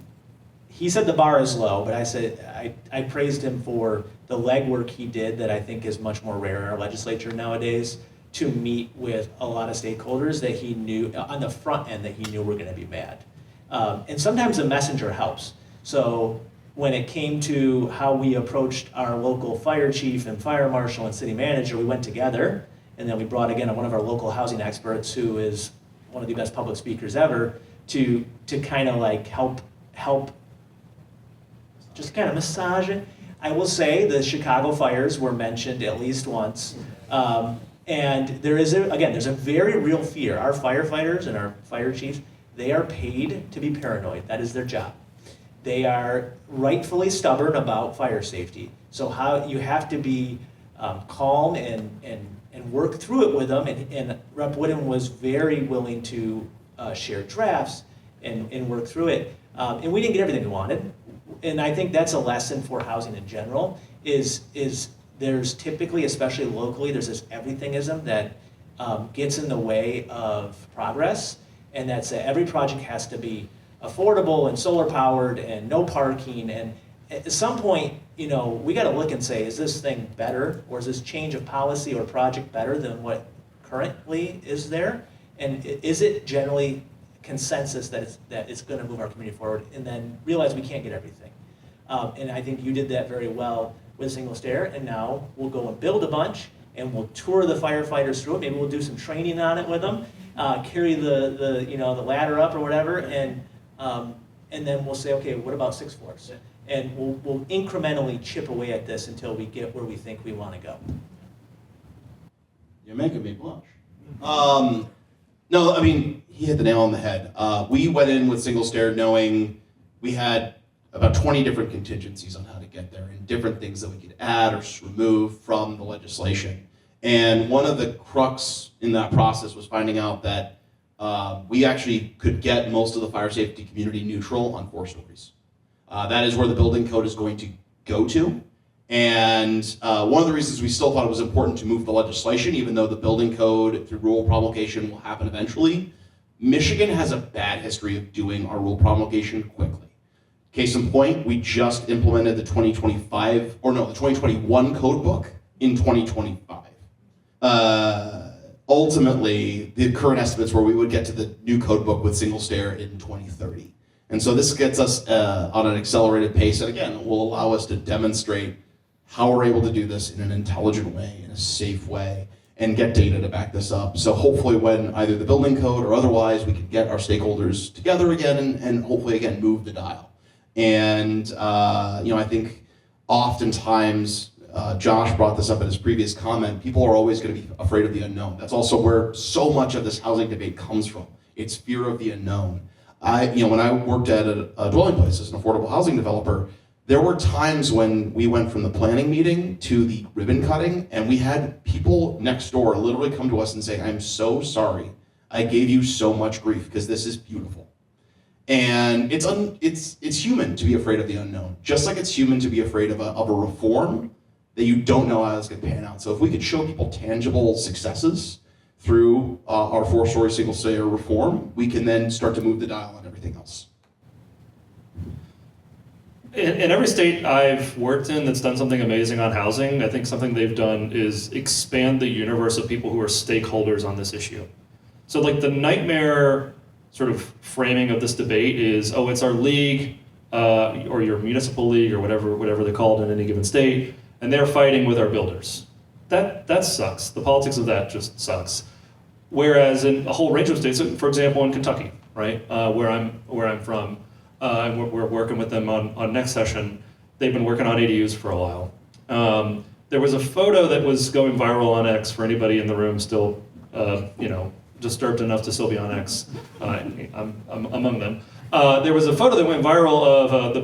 He said the bar is low, but I said I praised him for the legwork he did that I think is much more rare in our legislature nowadays, to meet with a lot of stakeholders that he knew on the front end that he knew were going to be mad. And sometimes a messenger helps. So when it came to how we approached our local fire chief and fire marshal and city manager, we went together, and then we brought again one of our local housing experts who is one of the best public speakers ever to kind of like help just kind of massage it. I will say the Chicago fires were mentioned at least once, And there's a very real fear. Our firefighters and our fire chiefs, they are paid to be paranoid. That is their job. They are rightfully stubborn about fire safety. So how you have to be calm and work through it with them. And Rep. Whitten was very willing to share drafts and work through it. And we didn't get everything we wanted. And I think that's a lesson for housing in general, is there's typically, especially locally, there's this everythingism that gets in the way of progress, and that's that every project has to be affordable and solar powered and no parking. And at some point, we got to look and say, is this thing better, or is this change of policy or project better than what currently is there? And is it generally consensus that it's going to move our community forward? And then realize we can't get everything. And I think you did that very well with single stair, and now we'll go and build a bunch, and we'll tour the firefighters through it. Maybe we'll do some training on it with them, carry the ladder up or whatever, and then we'll say, okay, what about 6 floors? And we'll incrementally chip away at this until we get where we think we want to go. You're making me blush. No, I mean, he hit the nail on the head. We went in with single stair knowing we had about 20 different contingencies on how to get there and different things that we could add or remove from the legislation. And one of the crux in that process was finding out that we actually could get most of the fire safety community neutral on 4 stories. That is where the building code is going to go to. And one of the reasons we still thought it was important to move the legislation, even though the building code through rule promulgation will happen eventually, Michigan has a bad history of doing our rule promulgation quickly. Case in point, we just implemented the 2021 code book in 2025. Ultimately, the current estimates were we would get to the new code book with single stair in 2030. And so this gets us on an accelerated pace, and again, will allow us to demonstrate how we're able to do this in an intelligent way, in a safe way, and get data to back this up. So hopefully when either the building code or otherwise, we can get our stakeholders together again and hopefully again move the dial. And I think oftentimes, Josh brought this up in his previous comment, people are always going to be afraid of the unknown. That's also where so much of this housing debate comes from. It's fear of the unknown. When I worked at a dwelling place as an affordable housing developer, there were times when we went from the planning meeting to the ribbon cutting, and we had people next door literally come to us and say, "I'm so sorry. I gave you so much grief because this is beautiful." And it's human to be afraid of the unknown, just like it's human to be afraid of a reform that you don't know how it's going to pan out. So if we could show people tangible successes through our 4-story single stair reform, we can then start to move the dial on everything else. In every state I've worked in that's done something amazing on housing, I think something they've done is expand the universe of people who are stakeholders on this issue. So like the nightmare sort of framing of this debate is, oh, it's our league or your municipal league or whatever they call it in any given state, and they're fighting with our builders. That sucks. The politics of that just sucks. Whereas in a whole range of states, for example, in Kentucky, right, where I'm from, and we're working with them on next session. They've been working on ADUs for a while. There was a photo that was going viral on X for anybody in the room still, disturbed enough to still be on X. I'm among them. There was a photo that went viral of the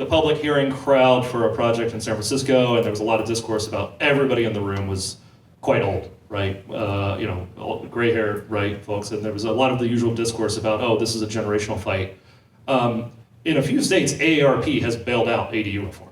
public hearing crowd for a project in San Francisco, and there was a lot of discourse about everybody in the room was quite old, right? Gray hair, right, folks, and there was a lot of the usual discourse about, oh, this is a generational fight. In a few states, AARP has bailed out ADU reform,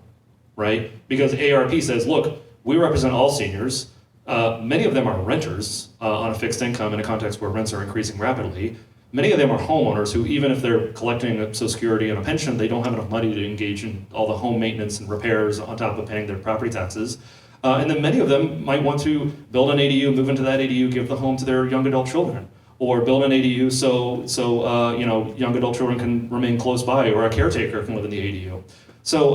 right? Because AARP says, look, we represent all seniors. Many of them are renters on a fixed income in a context where rents are increasing rapidly. Many of them are homeowners who, even if they're collecting a Social Security and a pension, they don't have enough money to engage in all the home maintenance and repairs on top of paying their property taxes. And then many of them might want to build an ADU, move into that ADU, give the home to their young adult children, or build an ADU so young adult children can remain close by, or a caretaker can live in the ADU. So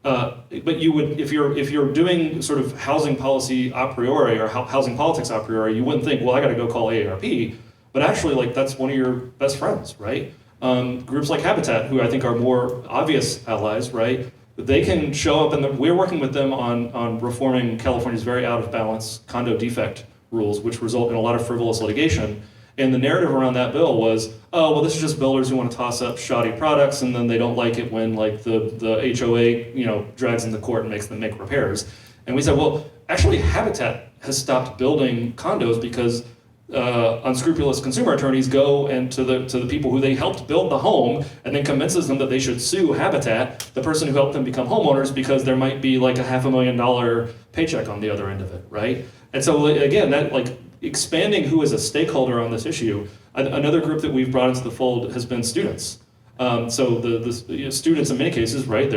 but you would, if you're doing sort of housing policy a priori or housing politics a priori, you wouldn't think, well, I got to go call AARP. But actually, like, that's one of your best friends, right? Groups like Habitat, who I think are more obvious allies, right? They can show up, and we're working with them on reforming California's very out of balance condo defect rules, which result in a lot of frivolous litigation. And the narrative around that bill was, oh, well, this is just builders who want to toss up shoddy products, and then they don't like it when like the HOA, drags them to court and makes them make repairs. And we said, well, actually, Habitat has stopped building condos because unscrupulous consumer attorneys go and to the people who they helped build the home and then convinces them that they should sue Habitat, the person who helped them become homeowners, because there might be like a $500,000 paycheck on the other end of it, right? And so again, that like expanding who is a stakeholder on this issue. Another group that we've brought into the fold has been students. So the students in many cases, right?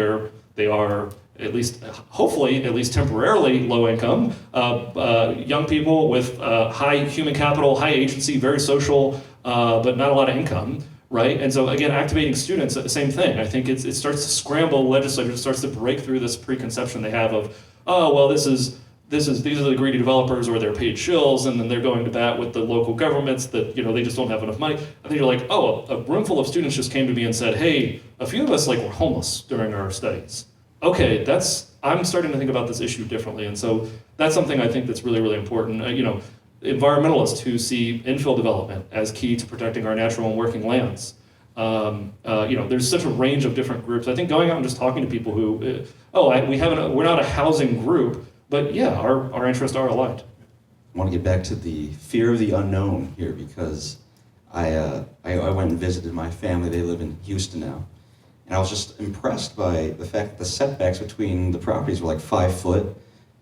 They are at least, hopefully, at least temporarily low income, young people with high human capital, high agency, very social, but not a lot of income, right? And so again, activating students, same thing. I think it starts to scramble legislators, starts to break through this preconception they have of, oh, well, these are the greedy developers or they're paid shills, and then they're going to bat with the local governments that, they just don't have enough money. I think you're like, oh, a room full of students just came to me and said, hey, a few of us were homeless during our studies. Okay, I'm starting to think about this issue differently, and so that's something I think that's really, really important. Environmentalists who see infill development as key to protecting our natural and working lands. There's such a range of different groups. I think going out and just talking to people who, we're not a housing group, but yeah, our interests are aligned. I want to get back to the fear of the unknown here, because I went and visited my family. They live in Houston now. And I was just impressed by the fact that the setbacks between the properties were like 5 foot.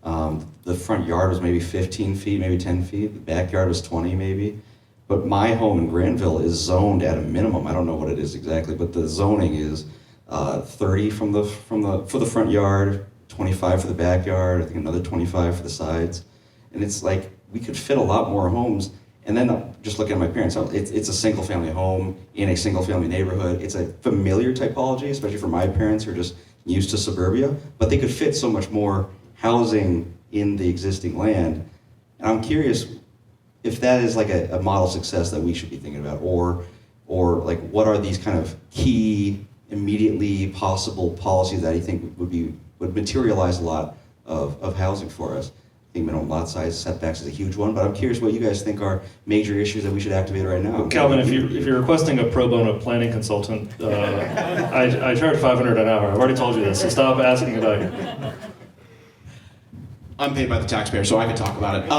The front yard was maybe 15 feet, maybe 10 feet. The backyard was 20 maybe. But my home in Granville is zoned at a minimum. I don't know what it is exactly, but the zoning is 30 for the front yard, 25 for the backyard, I think another 25 for the sides. And it's like, we could fit a lot more homes. And then just looking at my parents' house, it's a single family home in a single family neighborhood. It's a familiar typology, especially for my parents who are just used to suburbia, but they could fit so much more housing in the existing land. And I'm curious if that is like a model success that we should be thinking about, or like what are these kind of key, immediately possible policies that you think would materialize a lot of housing for us? I think minimum lot size setbacks is a huge one, but I'm curious what you guys think are major issues that we should activate right now. Calvin, if you're requesting a pro bono planning consultant, I charge $500 an hour. I've already told you this, so stop asking about it. I'm paid by the taxpayer, so I can talk about it.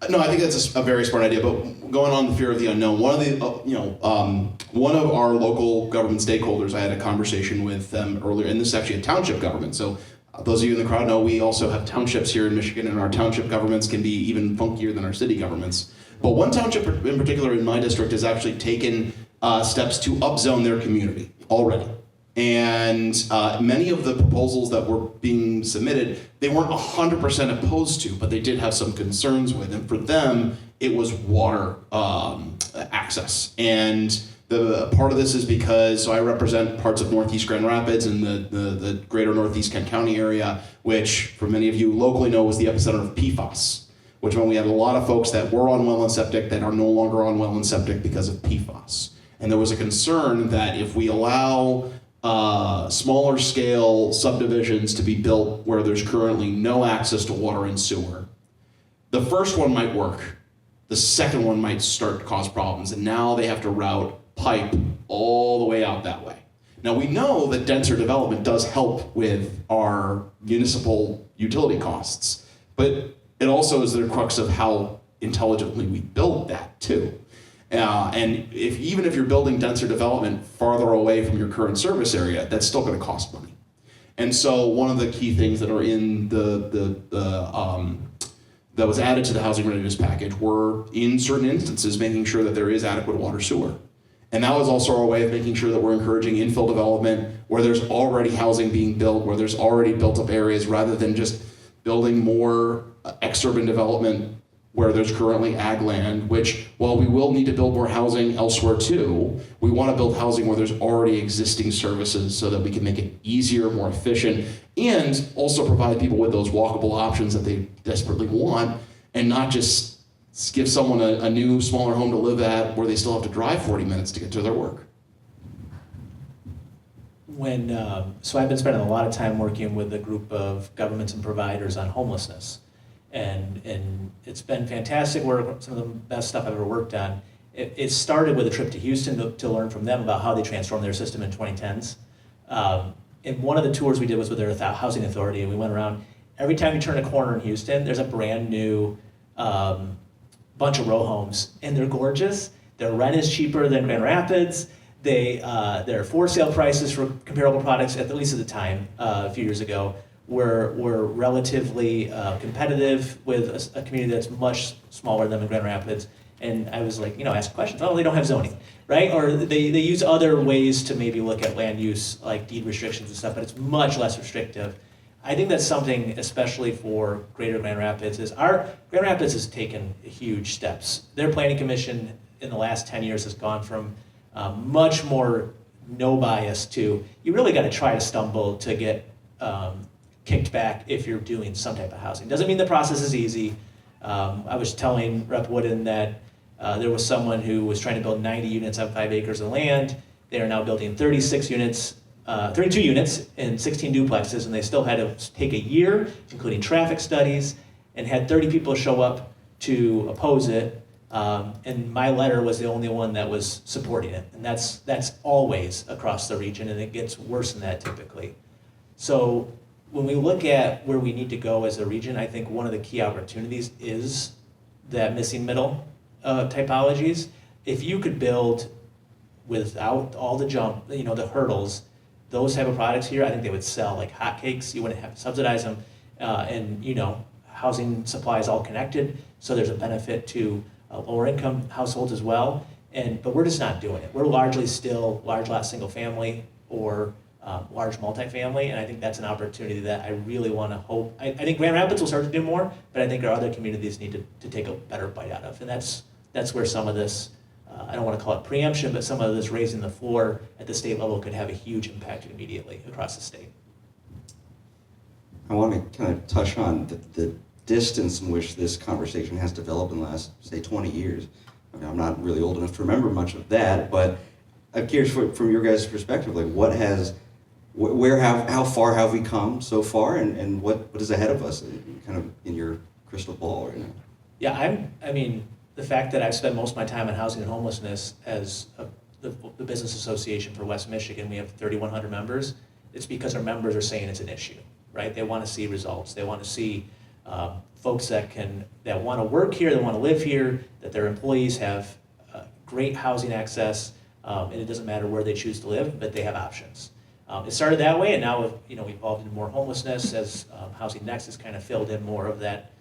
No, I think that's a very smart idea. But going on the fear of the unknown, one of our local government stakeholders, I had a conversation with them earlier, and this is actually a township government. So those of you in the crowd know we also have townships here in Michigan, and our township governments can be even funkier than our city governments. But one township in particular in my district has actually taken steps to upzone their community already. And many of the proposals that were being submitted, they weren't 100% opposed to, but they did have some concerns with. And for them, it was water access. And the part of this is because, so I represent parts of Northeast Grand Rapids and the greater Northeast Kent County area, which for many of you locally know was the epicenter of PFAS, which meant we had a lot of folks that were on well and septic that are no longer on well and septic because of PFAS. And there was a concern that if we allow smaller scale subdivisions to be built where there's currently no access to water and sewer, the first one might work. The second one might start to cause problems, and now they have to route pipe all the way out that way. Now we know that denser development does help with our municipal utility costs, but it also is the crux of how intelligently we build that too. And even if you're building denser development farther away from your current service area, that's still going to cost money. And so one of the key things that are in that was added to the housing readiness package were, in certain instances, making sure that there is adequate water sewer. And that was also our way of making sure that we're encouraging infill development where there's already housing being built, where there's already built up areas, rather than just building more exurban development where there's currently ag land, which, while we will need to build more housing elsewhere too, we want to build housing where there's already existing services so that we can make it easier, more efficient, and also provide people with those walkable options that they desperately want, and not just give someone a new, smaller home to live at where they still have to drive 40 minutes to get to their work. So I've been spending a lot of time working with a group of governments and providers on homelessness. and it's been fantastic work, some of the best stuff I've ever worked on. It started with a trip to Houston to learn from them about how they transformed their system in 2010s. And one of the tours we did was with their housing authority, and we went around. Every time you turn a corner in Houston, there's a brand new bunch of row homes, and they're gorgeous. Their rent is cheaper than Grand Rapids. Their for sale prices for comparable products, at least at the time, a few years ago, were relatively competitive with a community that's much smaller than Grand Rapids. And I was like, ask questions. Oh, they don't have zoning, right? Or they use other ways to maybe look at land use, like deed restrictions and stuff, but it's much less restrictive. I think that's something, especially for Greater Grand Rapids, Grand Rapids has taken huge steps. Their planning commission in the last 10 years has gone from much more no bias to, you really got to try to stumble to get kicked back if you're doing some type of housing. Doesn't mean the process is easy. I was telling Rep. Wooden that there was someone who was trying to build 90 units on 5 acres of land. They are now building 32 units in 16 duplexes, and they still had to take a year, including traffic studies, and had 30 people show up to oppose it. And my letter was the only one that was supporting it. And that's always across the region, and it gets worse than that typically. So when we look at where we need to go as a region, I think one of the key opportunities is that missing middle typologies. If you could build without all the hurdles, those type of products here, I think they would sell like hotcakes. You wouldn't have to subsidize them. And housing supply is all connected, so there's a benefit to lower income households as well. But we're just not doing it. We're largely still large lot single family or large multifamily, and I think that's an opportunity that I really want to hope. I think Grand Rapids will start to do more, but I think our other communities need to take a better bite out of, and that's where some of this, I don't want to call it preemption, but some of this raising the floor at the state level could have a huge impact immediately across the state. I want to kind of touch on the distance in which this conversation has developed in the last, say, 20 years. I mean, I'm not really old enough to remember much of that, but I'm curious from your guys' perspective, like how far have we come so far, and what is ahead of us, kind of in your crystal ball right now? Yeah, I mean, the fact that I've spent most of my time on housing and homelessness as the Business Association for West Michigan, we have 3,100 members. It's because our members are saying it's an issue, right? They want to see results. They want to see folks that want to work here, that want to live here, that their employees have great housing access, and it doesn't matter where they choose to live, but they have options. It started that way, and now we've evolved into more homelessness as Housing Next has kind of filled in more of that.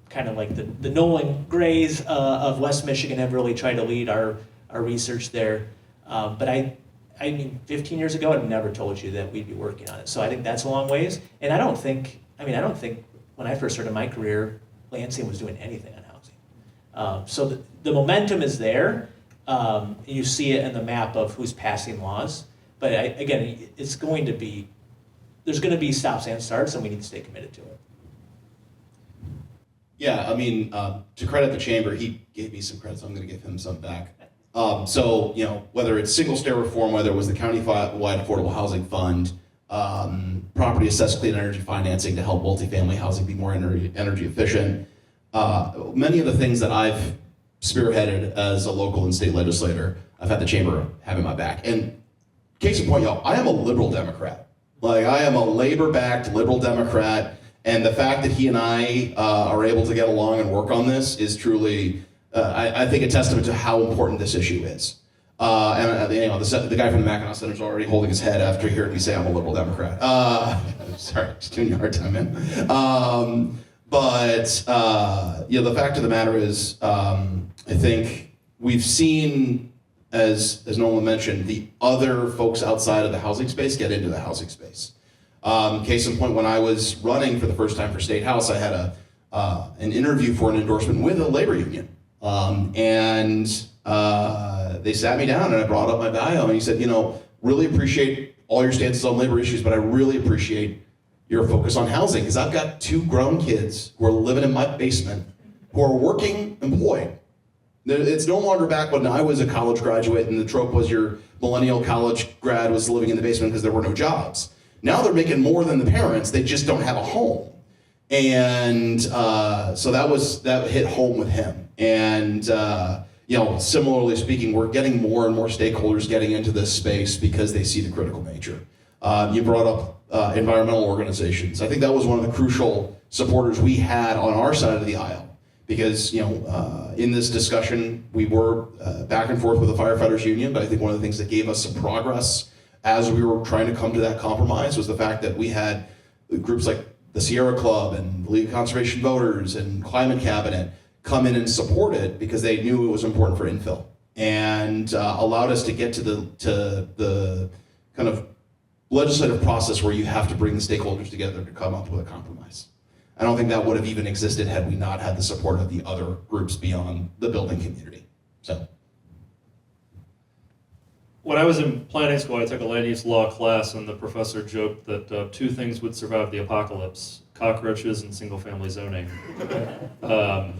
Kind of like the Nolan Grays of West Michigan have really tried to lead our research there. But I mean, 15 years ago, I'd never told you that we'd be working on it. So I think that's a long ways. And I don't think when I first started my career, Lansing was doing anything on housing. So the momentum is there. You see it in the map of who's passing laws. But again, there's going to be stops and starts, and we need to stay committed to it. Yeah, I mean, to credit the chamber, he gave me some credit, so I'm going to give him some back. So, whether it's single-stair reform, whether it was the county-wide affordable housing fund, property assessed clean energy financing to help multifamily housing be more energy efficient, many of the things that I've spearheaded as a local and state legislator, I've had the chamber having my back. And case in point, y'all, I am a liberal Democrat. Like, I am a labor-backed liberal Democrat. And the fact that he and I are able to get along and work on this is truly, I think, a testament to how important this issue is. The guy from the Mackinac Center is already holding his head after hearing me say I'm a liberal Democrat. Sorry, just giving you a hard time, man. The fact of the matter is, I think we've seen, as Nolan mentioned, the other folks outside of the housing space get into the housing space. Case in point, when I was running for the first time for State House, I had an interview for an endorsement with a labor union. They sat me down and I brought up my bio, and he said, really appreciate all your stances on labor issues, but I really appreciate your focus on housing, because I've got 2 grown kids who are living in my basement who are working employed. It's no longer back when I was a college graduate and the trope was your millennial college grad was living in the basement because there were no jobs. Now they're making more than the parents, they just don't have a home. And so that hit home with him. And similarly speaking, we're getting more and more stakeholders getting into this space because they see the critical nature. You brought up environmental organizations. I think that was one of the crucial supporters we had on our side of the aisle. Because in this discussion, we were back and forth with the firefighters union, but I think one of the things that gave us some progress as we were trying to come to that compromise was the fact that we had groups like the Sierra Club and the League of Conservation Voters and Climate Cabinet come in and support it because they knew it was important for infill, and allowed us to get to the kind of legislative process where you have to bring the stakeholders together to come up with a compromise. I don't think that would have even existed had we not had the support of the other groups beyond the building community. So, when I was in planning school, I took a land use law class, and the professor joked that 2 things would survive the apocalypse: cockroaches and single-family zoning. That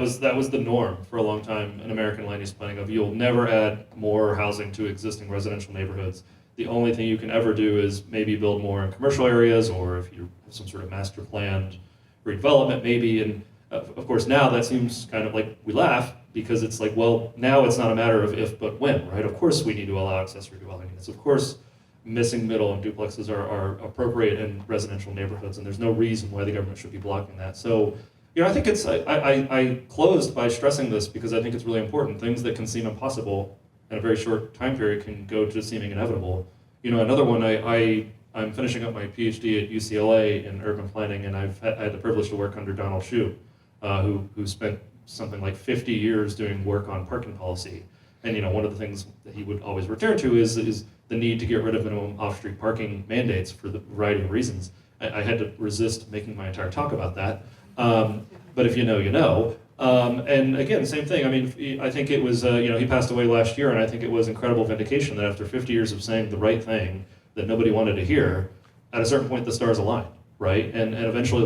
was the norm for a long time in American land use planning. Of you'll never add more housing to existing residential neighborhoods. The only thing you can ever do is maybe build more in commercial areas, or if you have some sort of master planned redevelopment, maybe. And of course, now that seems kind of like we laugh because it's like, well, now it's not a matter of if but when, right? Of course, we need to allow accessory dwelling units. Of course, missing middle and duplexes are appropriate in residential neighborhoods, and there's no reason why the government should be blocking that. So, I think I closed by stressing this because I think it's really important. Things that can seem impossible in a very short time period can go to seeming inevitable. Another one, I'm finishing up my PhD at UCLA in urban planning, and I had the privilege to work under Donald Shoup, who spent something like 50 years doing work on parking policy. And one of the things that he would always return to is the need to get rid of minimum off-street parking mandates for the variety of reasons. I had to resist making my entire talk about that. But if you know, you know. And again, same thing. I mean, I think it was, he passed away last year, and I think it was incredible vindication that after 50 years of saying the right thing that nobody wanted to hear, at a certain point the stars aligned, right? And eventually,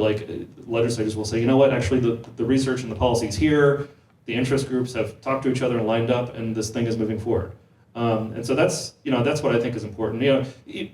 legislators will say, you know what, actually the research and the policies here, the interest groups have talked to each other and lined up, and this thing is moving forward. And so that's what I think is important.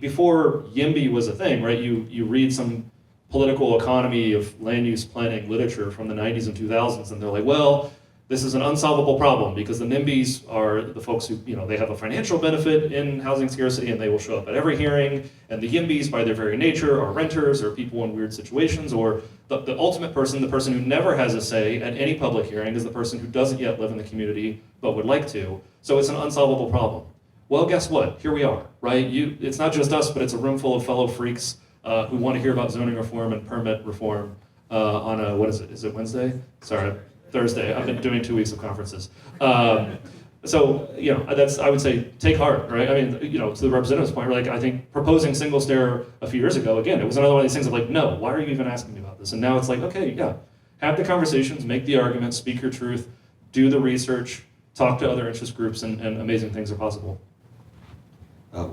Before YIMBY was a thing, right? You read some political economy of land use planning literature from the 90s and 2000s, and they're like, well, this is an unsolvable problem because the NIMBYs are the folks who, they have a financial benefit in housing scarcity and they will show up at every hearing, and the YIMBYs by their very nature are renters or people in weird situations, or the ultimate person, the person who never has a say at any public hearing is the person who doesn't yet live in the community but would like to. So it's an unsolvable problem. Well, guess what? Here we are, right? It's not just us, but it's a room full of fellow freaks who want to hear about zoning reform and permit reform on a, what is it? Is it Wednesday? Sorry, Thursday. I've been doing 2 weeks of conferences. So, that's, I would say, take heart, right? I mean, to the representative's point, I think proposing single stair a few years ago, again, it was another one of these things of no, why are you even asking me about this? And now it's like, okay, yeah, have the conversations, make the arguments, speak your truth, do the research, talk to other interest groups, and amazing things are possible.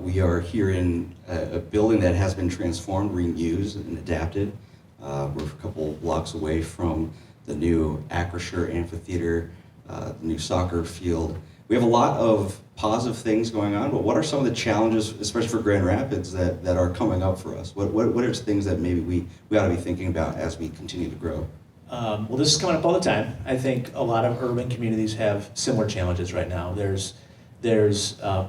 We are here in a building that has been transformed, reused, and adapted. We're a couple blocks away from the new Acrisure Amphitheater, the new soccer field. We have a lot of positive things going on, but what are some of the challenges, especially for Grand Rapids, that are coming up for us? What are things that maybe we ought to be thinking about as we continue to grow? Well, this is coming up all the time. I think a lot of urban communities have similar challenges right now. There's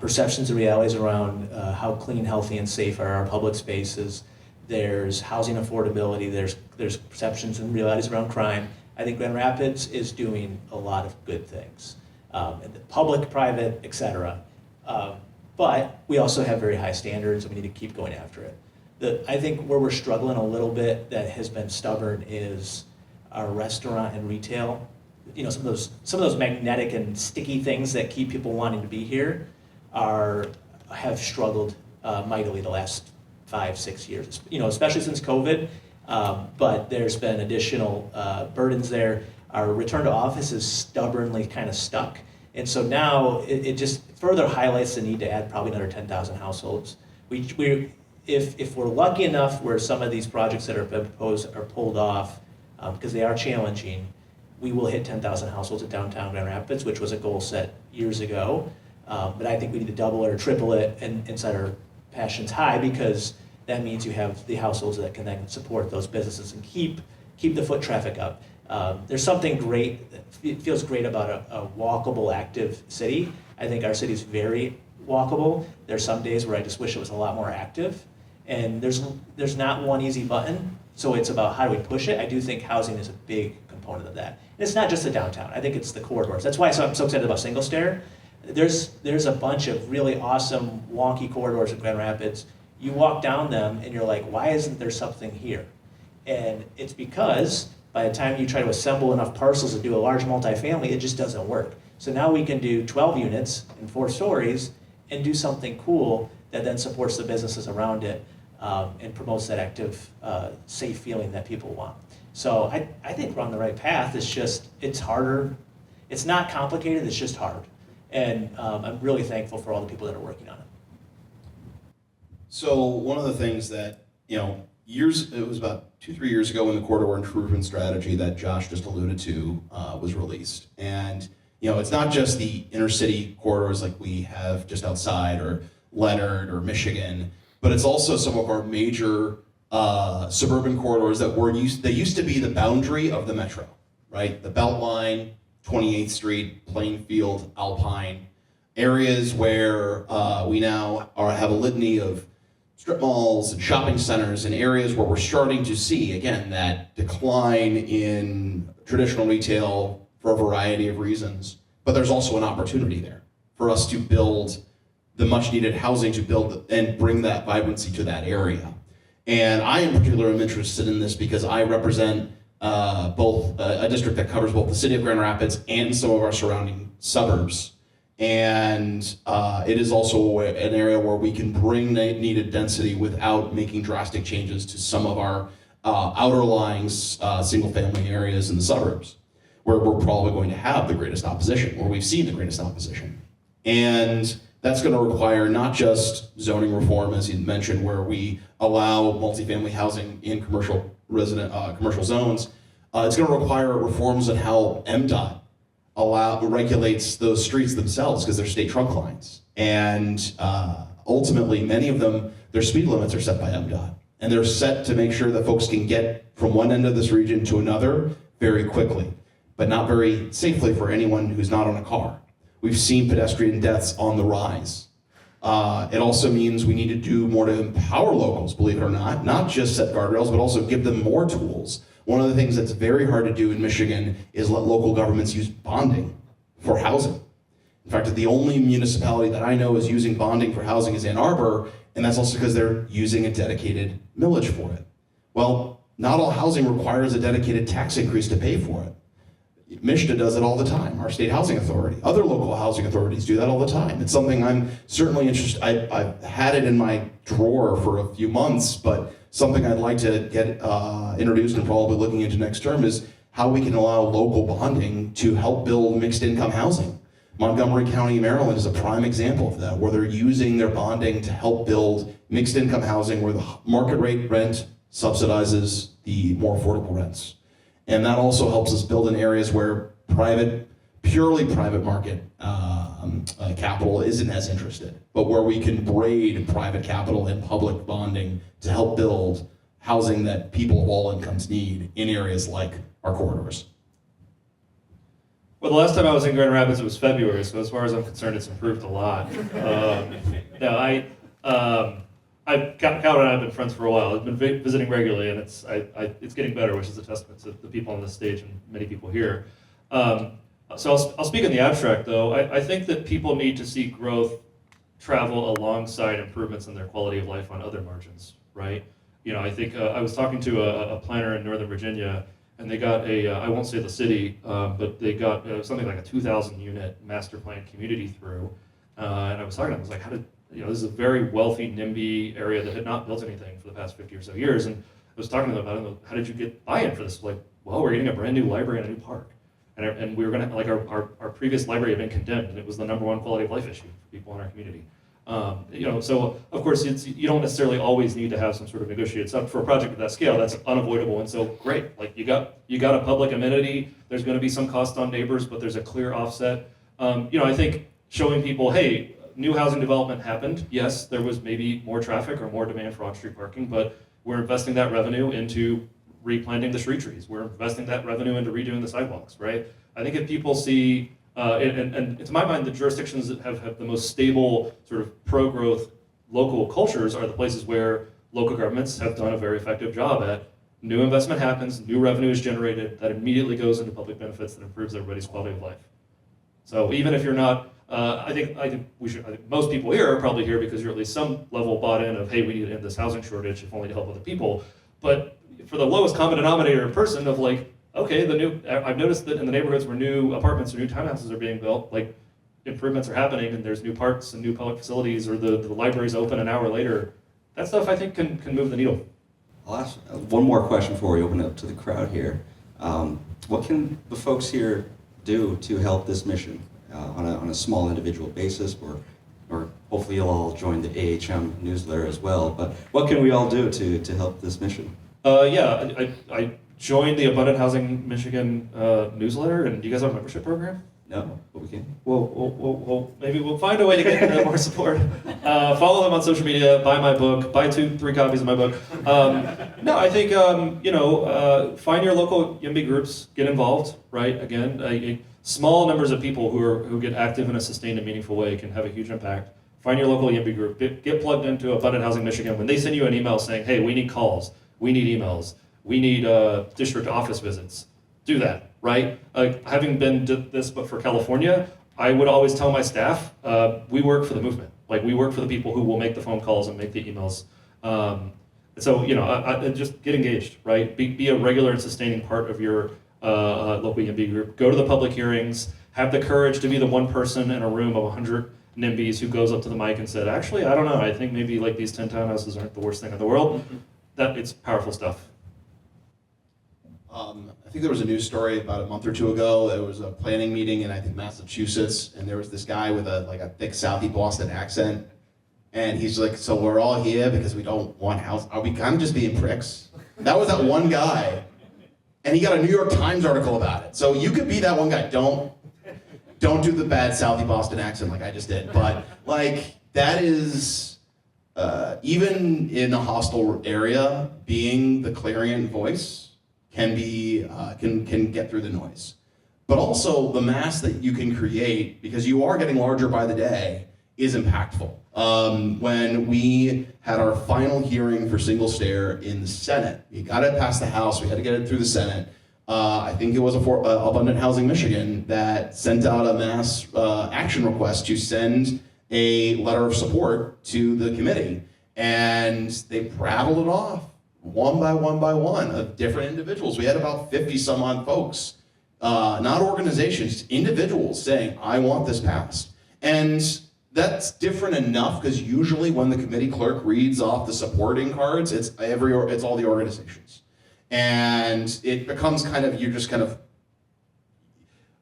perceptions and realities around how clean, healthy, and safe are our public spaces. There's housing affordability. There's perceptions and realities around crime. I think Grand Rapids is doing a lot of good things, in the public, private, etc. But we also have very high standards, and we need to keep going after it. I think where we're struggling a little bit that has been stubborn is our restaurant and retail. Some of those magnetic and sticky things that keep people wanting to be here have struggled mightily the last 5-6 years, especially since COVID. But there's been additional burdens there. Our return to office is stubbornly kind of stuck. And so now it just further highlights the need to add probably another 10,000 households. If we're lucky enough where some of these projects that are proposed are pulled off, because they are challenging, we will hit 10,000 households at downtown Grand Rapids, which was a goal set years ago. But I think we need to double it or triple it and set our passions high, because that means you have the households that can then support those businesses and keep the foot traffic up. There's something great, it feels great about a walkable, active city. I think our city is very walkable. There's some days where I just wish it was a lot more active. And there's not one easy button, so it's about how do we push it. I do think housing is a big component of that. And it's not just the downtown, I think it's the corridors. That's why I'm so excited about single stair. There's a bunch of really awesome wonky corridors in Grand Rapids. You walk down them and you're like, why isn't there something here? And it's because by the time you try to assemble enough parcels to do a large multifamily, it just doesn't work. So now we can do 12 units in 4 stories and do something cool that then supports the businesses around it and promotes that active, safe feeling that people want. So I think we're on the right path. It's harder. It's not complicated, it's just hard. And I'm really thankful for all the people that are working on it. So one of the things that, it was about 2-3 years ago when the corridor improvement strategy that Josh just alluded to was released. And, it's not just the inner city corridors like we have just outside or Leonard or Michigan, but it's also some of our major suburban corridors that they used to be the boundary of the metro, right? The Beltline, 28th Street, Plainfield, Alpine, areas where we now have a litany of strip malls and shopping centers and areas where we're starting to see, again, that decline in traditional retail for a variety of reasons. But there's also an opportunity there for us to build the much needed housing to build and bring that vibrancy to that area. And I in particular am interested in this because I represent both a district that covers both the city of Grand Rapids and some of our surrounding suburbs. And it is also an area where we can bring needed density without making drastic changes to some of our outer lying single family areas in the suburbs, where we're probably going to have the greatest opposition, where we've seen the greatest opposition. And that's going to require not just zoning reform, as you mentioned, where we allow multifamily housing in commercial zones. It's going to require reforms on how MDOT regulates those streets themselves because they're state trunk lines. And ultimately, many of them, their speed limits are set by MDOT. And they're set to make sure that folks can get from one end of this region to another very quickly, but not very safely for anyone who's not on a car. We've seen pedestrian deaths on the rise. It also means we need to do more to empower locals, believe it or not just set guardrails, but also give them more tools. One of the things that's very hard to do in Michigan is let local governments use bonding for housing. In fact, the only municipality that I know is using bonding for housing is Ann Arbor, and that's also because they're using a dedicated millage for it. Well, not all housing requires a dedicated tax increase to pay for it. MSHDA does it all the time, our state housing authority. Other local housing authorities do that all the time. It's something I'm certainly interested, I've had it in my drawer for a few months, but something I'd like to get introduced and probably looking into next term is how we can allow local bonding to help build mixed income housing. Montgomery County, Maryland is a prime example of that, where they're using their bonding to help build mixed income housing where the market rate rent subsidizes the more affordable rents. And that also helps us build in areas where purely private market capital isn't as interested, but where we can braid private capital and public bonding to help build housing that people of all incomes need in areas like our corridors. Well, the last time I was in Grand Rapids, it was February, so as far as I'm concerned, it's improved a lot. Calvin and I have been friends for a while. I've been visiting regularly, and it's getting better, which is a testament to the people on this stage and many people here. So I'll speak in the abstract, though. I think that people need to see growth travel alongside improvements in their quality of life on other margins, right? I think I was talking to a planner in Northern Virginia, and they got I won't say the city, but they got something like a 2,000 unit master plan community through. And I was talking to them, I was like, how did, this is a very wealthy NIMBY area that had not built anything for the past 50 or so years. And I was talking to them about it, how did you get buy-in for this? Like, well, we're getting a brand new library and a new park. And we were gonna, like our previous library had been condemned, and it was the #1 quality of life issue for people in our community. So of course you don't necessarily always need to have some sort of negotiated stuff for a project of that scale. That's unavoidable, and so great. Like you got a public amenity. There's going to be some cost on neighbors, but there's a clear offset. I think showing people, hey, new housing development happened, yes, there was maybe more traffic or more demand for on-street parking, but we're investing that revenue into replanting the street trees. We're investing that revenue into redoing the sidewalks, right? I think if people see, and to my mind, the jurisdictions that have the most stable sort of pro-growth local cultures are the places where local governments have done a very effective job at new investment happens, new revenue is generated, that immediately goes into public benefits that improves everybody's quality of life. So even if you're not, I think most people here are probably here because you're at least some level bought in of, hey, we need to end this housing shortage, if only to help other people. But for the lowest common denominator person of like, okay, I've noticed that in the neighborhoods where new apartments or new townhouses are being built, like improvements are happening and there's new parks and new public facilities, or the library's open an hour later. That stuff I think can move the needle. I'll ask one more question before we open it up to the crowd here. What can the folks here do to help this mission on a small individual basis, or hopefully you'll all join the AHM newsletter as well, but what can we all do to help this mission? I joined the Abundant Housing Michigan newsletter, and do you guys have a membership program? No, but we can. Well, maybe we'll find a way to get more support. Follow them on social media, buy my book, buy 2-3 copies of my book. No, I think, find your local YIMBY groups, get involved, right? Again, small numbers of people who get active in a sustained and meaningful way can have a huge impact. Find your local YIMBY group, get plugged into Abundant Housing Michigan. When they send you an email saying, hey, we need calls, we need emails, we need district office visits, do that, right? Having been did this, but for California, I would always tell my staff, we work for the movement. Like, we work for the people who will make the phone calls and make the emails. So, just get engaged, right? Be a regular and sustaining part of your local YIMBY group. Go to the public hearings. Have the courage to be the one person in a room of 100 NIMBYs who goes up to the mic and said, actually, I don't know, I think maybe like these 10 townhouses aren't the worst thing in the world. It's powerful stuff. I think there was a news story about a month or two ago. There was a planning meeting in, I think, Massachusetts, and there was this guy with a thick Southie Boston accent, and he's like, so we're all here because we don't want house. Are we kind of just being pricks? That was that one guy, and he got a New York Times article about it. So you could be that one guy. Don't do the bad Southie Boston accent like I just did, but like that is, even in a hostile area, being the clarion voice can be can get through the noise. But also the mass that you can create, because you are getting larger by the day, is impactful. When we had our final hearing for single stair in the Senate, we got it past the House, we had to get it through the Senate. I think it was Abundant Housing Michigan that sent out a mass action request to send a letter of support to the committee, and they prattled it off one by one of different individuals. We had about 50 some odd folks, not organizations, individuals saying, I want this passed. And that's different enough because usually when the committee clerk reads off the supporting cards, it's all the organizations. And it becomes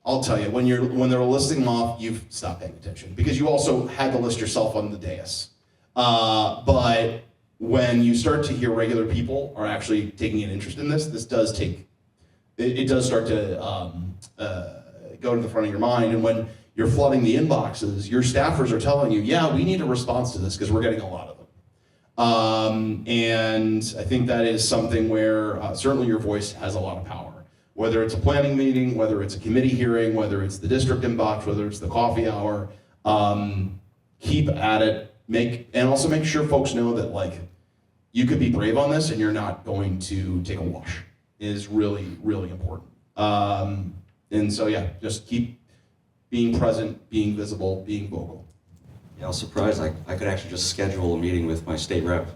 I'll tell you, when they're listing them off, you've stopped paying attention because you also had to list yourself on the dais. But when you start to hear regular people are actually taking an interest in this does start to go to the front of your mind. And when you're flooding the inboxes, your staffers are telling you, yeah, we need a response to this because we're getting a lot of them. And I think that is something where certainly your voice has a lot of power. Whether it's a planning meeting, whether it's a committee hearing, whether it's the district inbox, whether it's the coffee hour, keep at it. And also make sure folks know that like you could be brave on this and you're not going to take a wash is really, really important. And so yeah, just keep being present, being visible, being vocal. Yeah, I was surprised. I could actually just schedule a meeting with my state rep.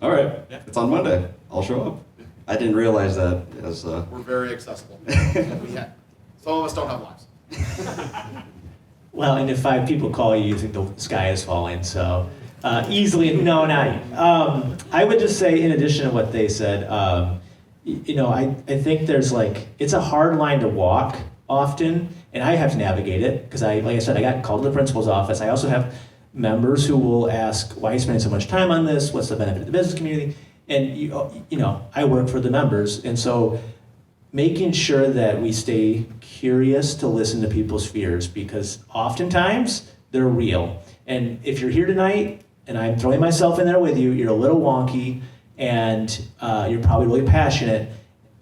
All right, it's on Monday. I'll show up. I didn't realize that as We're very accessible. Some of us don't have lives. Well, and if 5 people call you, you think the sky is falling, so easily, no, not you. I would just say, in addition to what they said, I think there's it's a hard line to walk often, and I have to navigate it, because like I said, I got called to the principal's office. I also have members who will ask, why are you spending so much time on this? What's the benefit of the business community? And I work for the members, and so making sure that we stay curious to listen to people's fears, because oftentimes they're real. And if you're here tonight, and I'm throwing myself in there with you, you're a little wonky, and you're probably really passionate,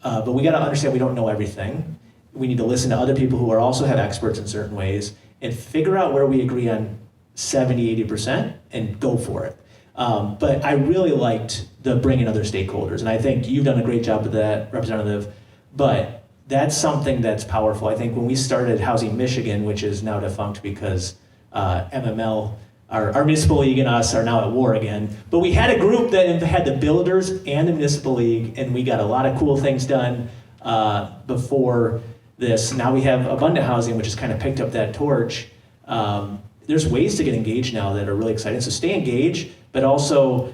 but we got to understand we don't know everything. We need to listen to other people who are also have experts in certain ways and figure out where we agree on 70, 80% and go for it. But I really liked the bringing other stakeholders, and I think you've done a great job with that, Representative. But that's something that's powerful. I think when we started Housing Michigan, which is now defunct because MML, our municipal league and us are now at war again. But we had a group that had the builders and the municipal league, and we got a lot of cool things done before this. Now we have Abundant Housing, which has kind of picked up that torch. There's ways to get engaged now that are really exciting. So stay engaged, but also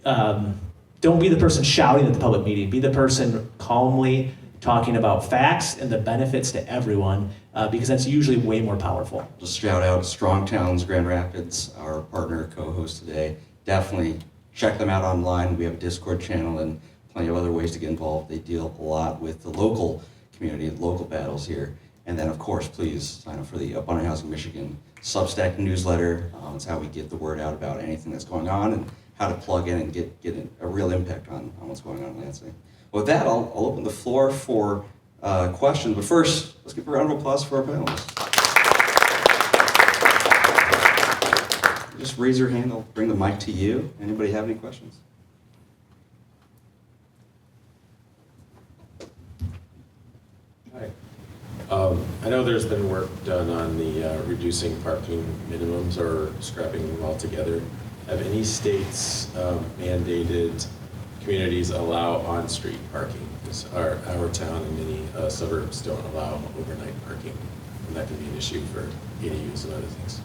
don't be the person shouting at the public meeting. Be the person calmly talking about facts and the benefits to everyone, because that's usually way more powerful. Just shout out Strong Towns Grand Rapids, our partner co-host today. Definitely check them out online. We have a Discord channel and plenty of other ways to get involved. They deal a lot with the local community, local battles here. And then, of course, please sign up for the Abundant Housing Michigan Substack newsletter. It's how we get the word out about anything that's going on and how to plug in and get a real impact on what's going on in Lansing. With that, I'll open the floor for questions. But first, let's give a round of applause for our panelists. Just raise your hand. I'll bring the mic to you. Anybody have any questions? Hi. I know there's been work done on the reducing parking minimums or scrapping them altogether. Have any states mandated communities allow on-street parking? Because our town and many suburbs don't allow overnight parking, and that can be an issue for ADUs and other things.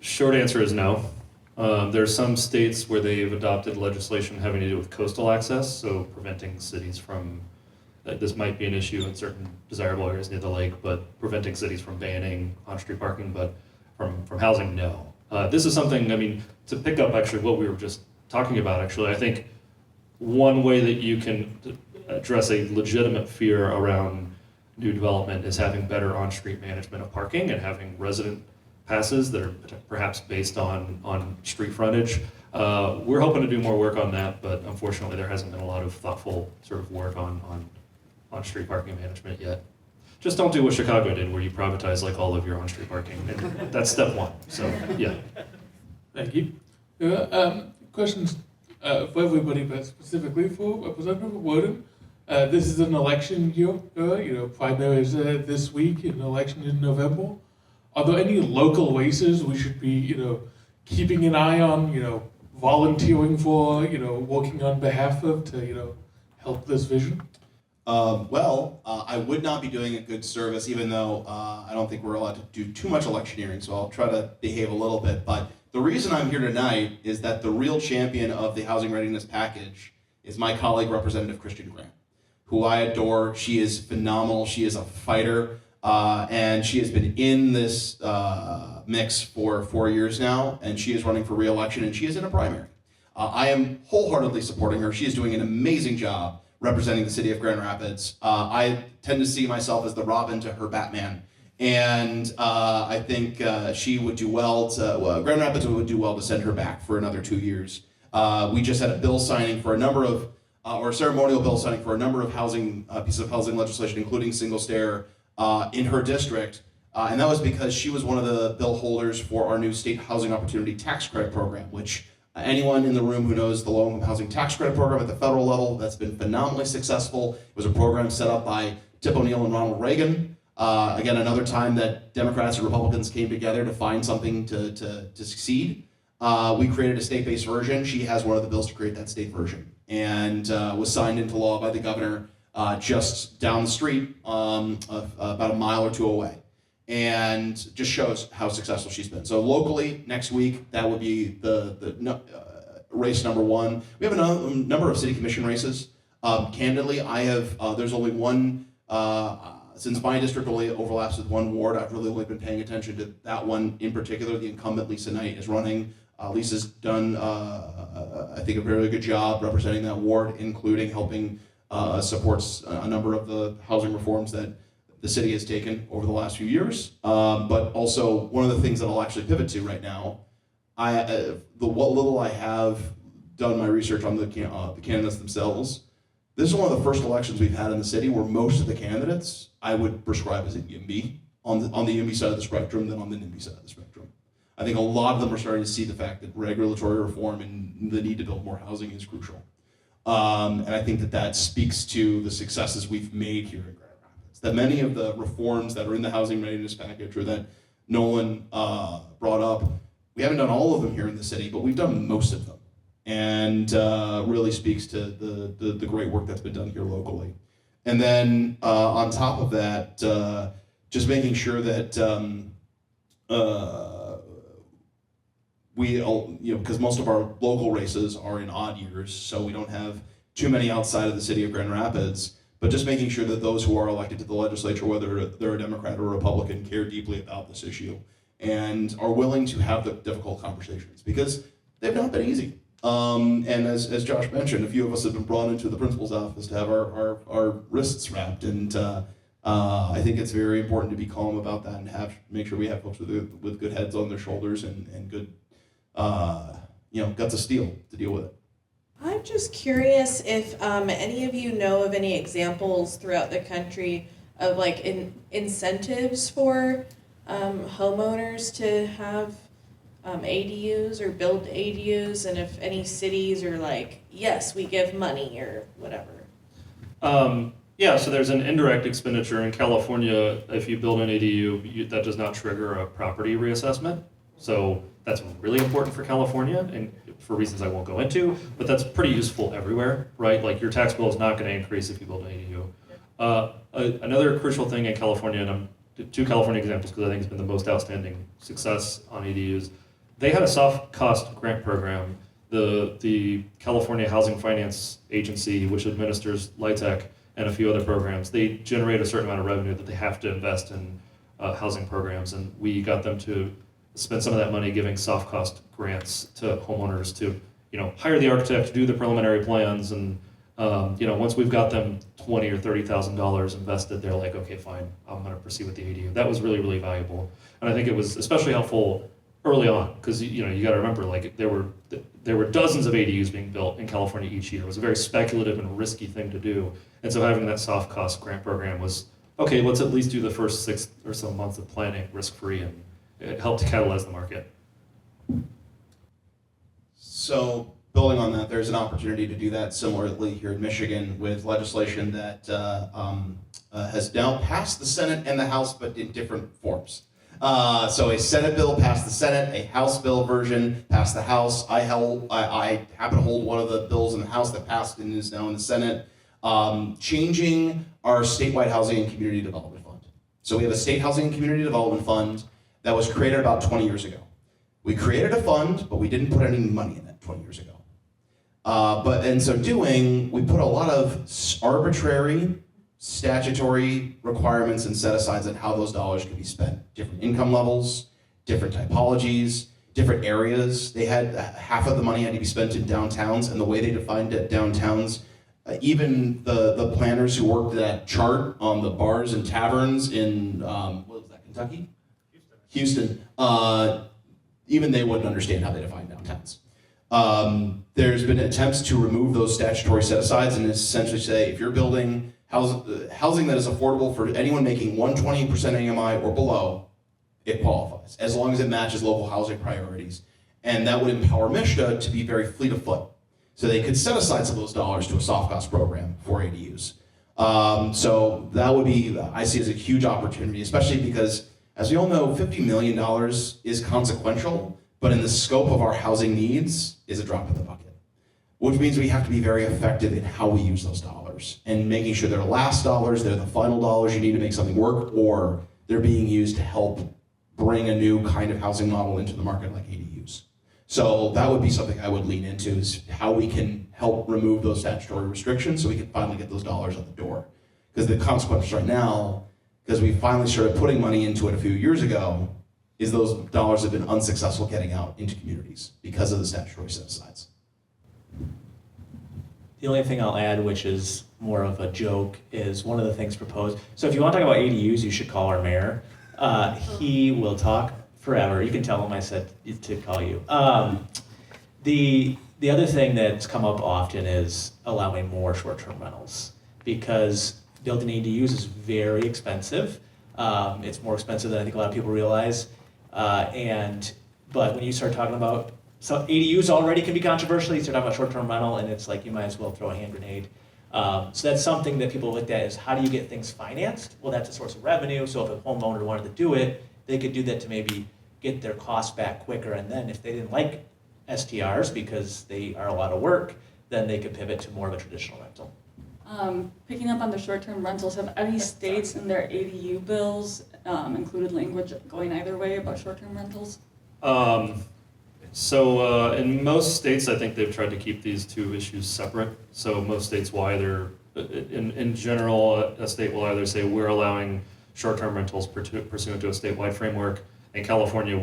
Short answer is no. There are some states where they've adopted legislation having to do with coastal access, so preventing cities from, this might be an issue in certain desirable areas near the lake, but preventing cities from banning on-street parking, but from housing, no. This is something, I mean, to pick up actually what we were just talking about, actually, I think one way that you can address a legitimate fear around new development is having better on-street management of parking and having resident passes that are perhaps based on street frontage. We're hoping to do more work on that, but unfortunately there hasn't been a lot of thoughtful sort of work on street parking management yet. Just don't do what Chicago did, where you privatize like all of your on-street parking. And that's step one. So yeah. Thank you. Questions for everybody, but specifically for Representative Worden. This is an election year, primaries this week, an election in November. Are there any local races we should be, keeping an eye on, volunteering for, working on behalf of to, help this vision? I would not be doing a good service, even though I don't think we're allowed to do too much electioneering, so I'll try to behave a little bit. But the reason I'm here tonight is that the real champion of the housing readiness package is my colleague, Representative Christian Grant, who I adore. She is phenomenal. She is a fighter, and she has been in this mix for 4 years now, and she is running for re-election, and she is in a primary. I am wholeheartedly supporting her. She is doing an amazing job representing the city of Grand Rapids. I tend to see myself as the Robin to her Batman. And I think she would do well Grand Rapids would do well to send her back for another 2 years. We just had a bill signing for a number of, or a ceremonial bill signing for a number of housing, pieces of housing legislation, including single stair in her district. And that was because she was one of the bill holders for our new state housing opportunity tax credit program, which anyone in the room who knows the low-income housing tax credit program at the federal level, that's been phenomenally successful. It was a program set up by Tip O'Neill and Ronald Reagan. Again, another time that Democrats and Republicans came together to find something to succeed. We created a state-based version. She has one of the bills to create that state version, and was signed into law by the governor just down the street, about a mile or two away. And just shows how successful she's been. So locally, next week, that would be the race number one. We have a number of city commission races. Candidly, there's only one, since my district only overlaps with one ward, I've really only been paying attention to that one in particular. The incumbent, Lisa Knight, is running. Lisa's done, I think, a very good job representing that ward, including helping supports a number of the housing reforms that the city has taken over the last few years, but also one of the things that I'll actually pivot to right now, what little I have done my research on the candidates themselves, this is one of the first elections we've had in the city where most of the candidates I would prescribe as a YIMBY on the YIMBY side of the spectrum than on the NIMBY side of the spectrum. I think a lot of them are starting to see the fact that regulatory reform and the need to build more housing is crucial. And I think that speaks to the successes we've made here in Grand Rapids. That many of the reforms that are in the housing readiness package or that Nolan brought up, we haven't done all of them here in the city, but we've done most of them. And really speaks to the great work that's been done here locally. And then on top of that, just making sure that because most of our local races are in odd years, so we don't have too many outside of the city of Grand Rapids, but just making sure that those who are elected to the legislature, whether they're a Democrat or a Republican, care deeply about this issue and are willing to have the difficult conversations, because they've not been easy. And as Josh mentioned, a few of us have been brought into the principal's office to have our wrists wrapped, and I think it's very important to be calm about that and make sure we have folks with good heads on their shoulders and good guts of steel to deal with it. I'm just curious if any of you know of any examples throughout the country of like incentives for homeowners to have ADUs or build ADUs, and if any cities are like, yes, we give money or whatever. Yeah, so there's an indirect expenditure in California. If you build an ADU, that does not trigger a property reassessment. So that's really important for California, and for reasons I won't go into, but that's pretty useful everywhere, right? Like your tax bill is not going to increase if you build an ADU. Another crucial thing in California, and I'm two California examples because I think it's been the most outstanding success on ADUs. They had a soft cost grant program. The California Housing Finance Agency, which administers LIHTC and a few other programs, they generate a certain amount of revenue that they have to invest in housing programs, and we got them to spend some of that money giving soft cost grants to homeowners to, hire the architect to do the preliminary plans, and once we've got them $20,000 or $30,000 invested, they're like, okay, fine, I'm going to proceed with the ADU. That was really, really valuable, and I think it was especially helpful early on because you got to remember, like there were dozens of ADUs being built in California each year. It was a very speculative and risky thing to do, and so having that soft cost grant program was okay. Let's at least do the first 6 or so months of planning risk free, and it helped to catalyze the market. So building on that, there's an opportunity to do that similarly here in Michigan with legislation that has now passed the Senate and the House, but in different forms. So a Senate bill passed the Senate, a House bill version passed the House. I happen to hold one of the bills in the House that passed and is now in the Senate, changing our statewide housing and community development fund. So we have a state housing and community development fund that was created about 20 years ago. We created a fund, but we didn't put any money in it 20 years ago. But in so doing, we put a lot of arbitrary statutory requirements and set-asides on how those dollars could be spent. Different income levels, different typologies, different areas. They had half of the money had to be spent in downtowns, and the way they defined it, downtowns, even the planners who worked that chart on the bars and taverns in, what was that, Kentucky? Houston, even they wouldn't understand how they define downtowns. There's been attempts to remove those statutory set-asides and essentially say if you're building housing that is affordable for anyone making 120% AMI or below, it qualifies, as long as it matches local housing priorities. And that would empower MISHDA to be very fleet of foot. So they could set aside some of those dollars to a soft cost program for ADUs. So that would be, I see as a huge opportunity, especially because, as we all know, $50 million is consequential, but in the scope of our housing needs is a drop in the bucket. Which means we have to be very effective in how we use those dollars and making sure they're last dollars, they're the final dollars you need to make something work, or they're being used to help bring a new kind of housing model into the market like ADUs. So that would be something I would lean into, is how we can help remove those statutory restrictions so we can finally get those dollars out the door. Because the consequence right now, because we finally started putting money into it a few years ago, is those dollars have been unsuccessful getting out into communities because of the statutory set-asides. The only thing I'll add, which is more of a joke, is one of the things proposed. So if you want to talk about ADUs, you should call our mayor. He will talk forever. You can tell him I said to call you. The other thing that's come up often is allowing more short-term rentals, because building ADUs is very expensive. It's more expensive than I think a lot of people realize. But when you start talking about, so ADUs already can be controversial. You start talking about short-term rental, and it's like you might as well throw a hand grenade. So that's something that people looked at is how do you get things financed? Well, that's a source of revenue. So if a homeowner wanted to do it, they could do that to maybe get their costs back quicker. And then if they didn't like STRs because they are a lot of work, then they could pivot to more of a traditional rental. Picking up on the short-term rentals, have any states in their ADU bills included language going either way about short-term rentals? So in most states, I think they've tried to keep these two issues separate. So most states will either, in general, a state will either say we're allowing short-term rentals pursuant to a statewide framework. In California,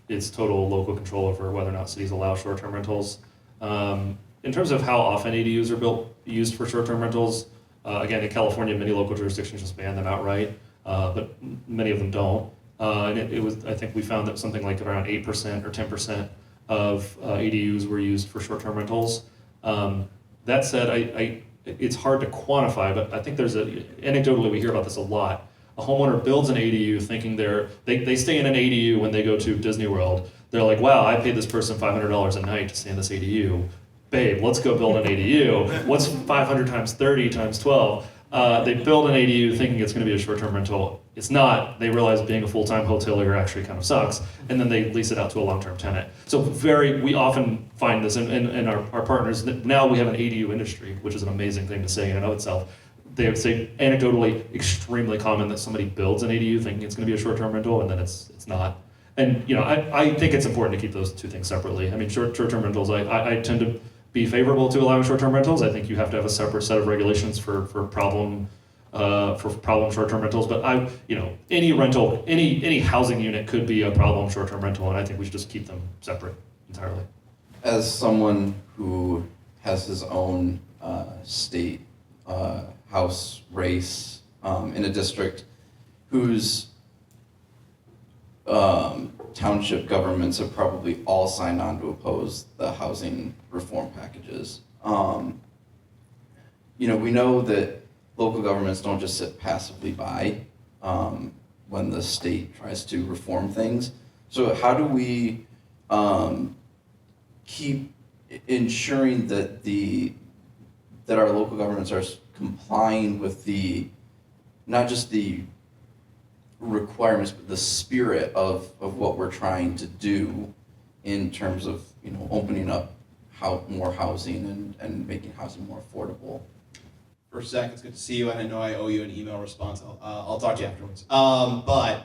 it's total local control over whether or not cities allow short-term rentals. In terms of how often ADUs are used for short-term rentals, again, in California, many local jurisdictions just ban them outright, but many of them don't. And it was, I think we found that something like around 8% or 10% of ADUs were used for short-term rentals. That said, it's hard to quantify, but I think anecdotally we hear about this a lot. A homeowner builds an ADU thinking they stay in an ADU when they go to Disney World. They're like, wow, I paid this person $500 a night to stay in this ADU. Babe, let's go build an ADU. What's 500 times 30 times 12? They build an ADU thinking it's going to be a short-term rental. It's not. They realize being a full-time hotelier actually kind of sucks, and then they lease it out to a long-term tenant. So we often find this in our partners. Now we have an ADU industry, which is an amazing thing to say in and of itself. They would say anecdotally extremely common that somebody builds an ADU thinking it's going to be a short-term rental, and then it's not. And I think it's important to keep those two things separately. I mean, short-term rentals, I tend to be favorable to allowing short-term rentals. I think you have to have a separate set of regulations for problem short-term rentals. But any rental, any housing unit could be a problem short-term rental, and I think we should just keep them separate entirely. As someone who has his own state House race in a district whose township governments have probably all signed on to oppose the housing reform packages. We know that local governments don't just sit passively by when the state tries to reform things. So how do we keep ensuring that our local governments are complying with not just the requirements, but the spirit of what we're trying to do in terms of opening up more housing and making housing more affordable? First, Zach, it's good to see you, and I know I owe you an email response. I'll talk to you afterwards. I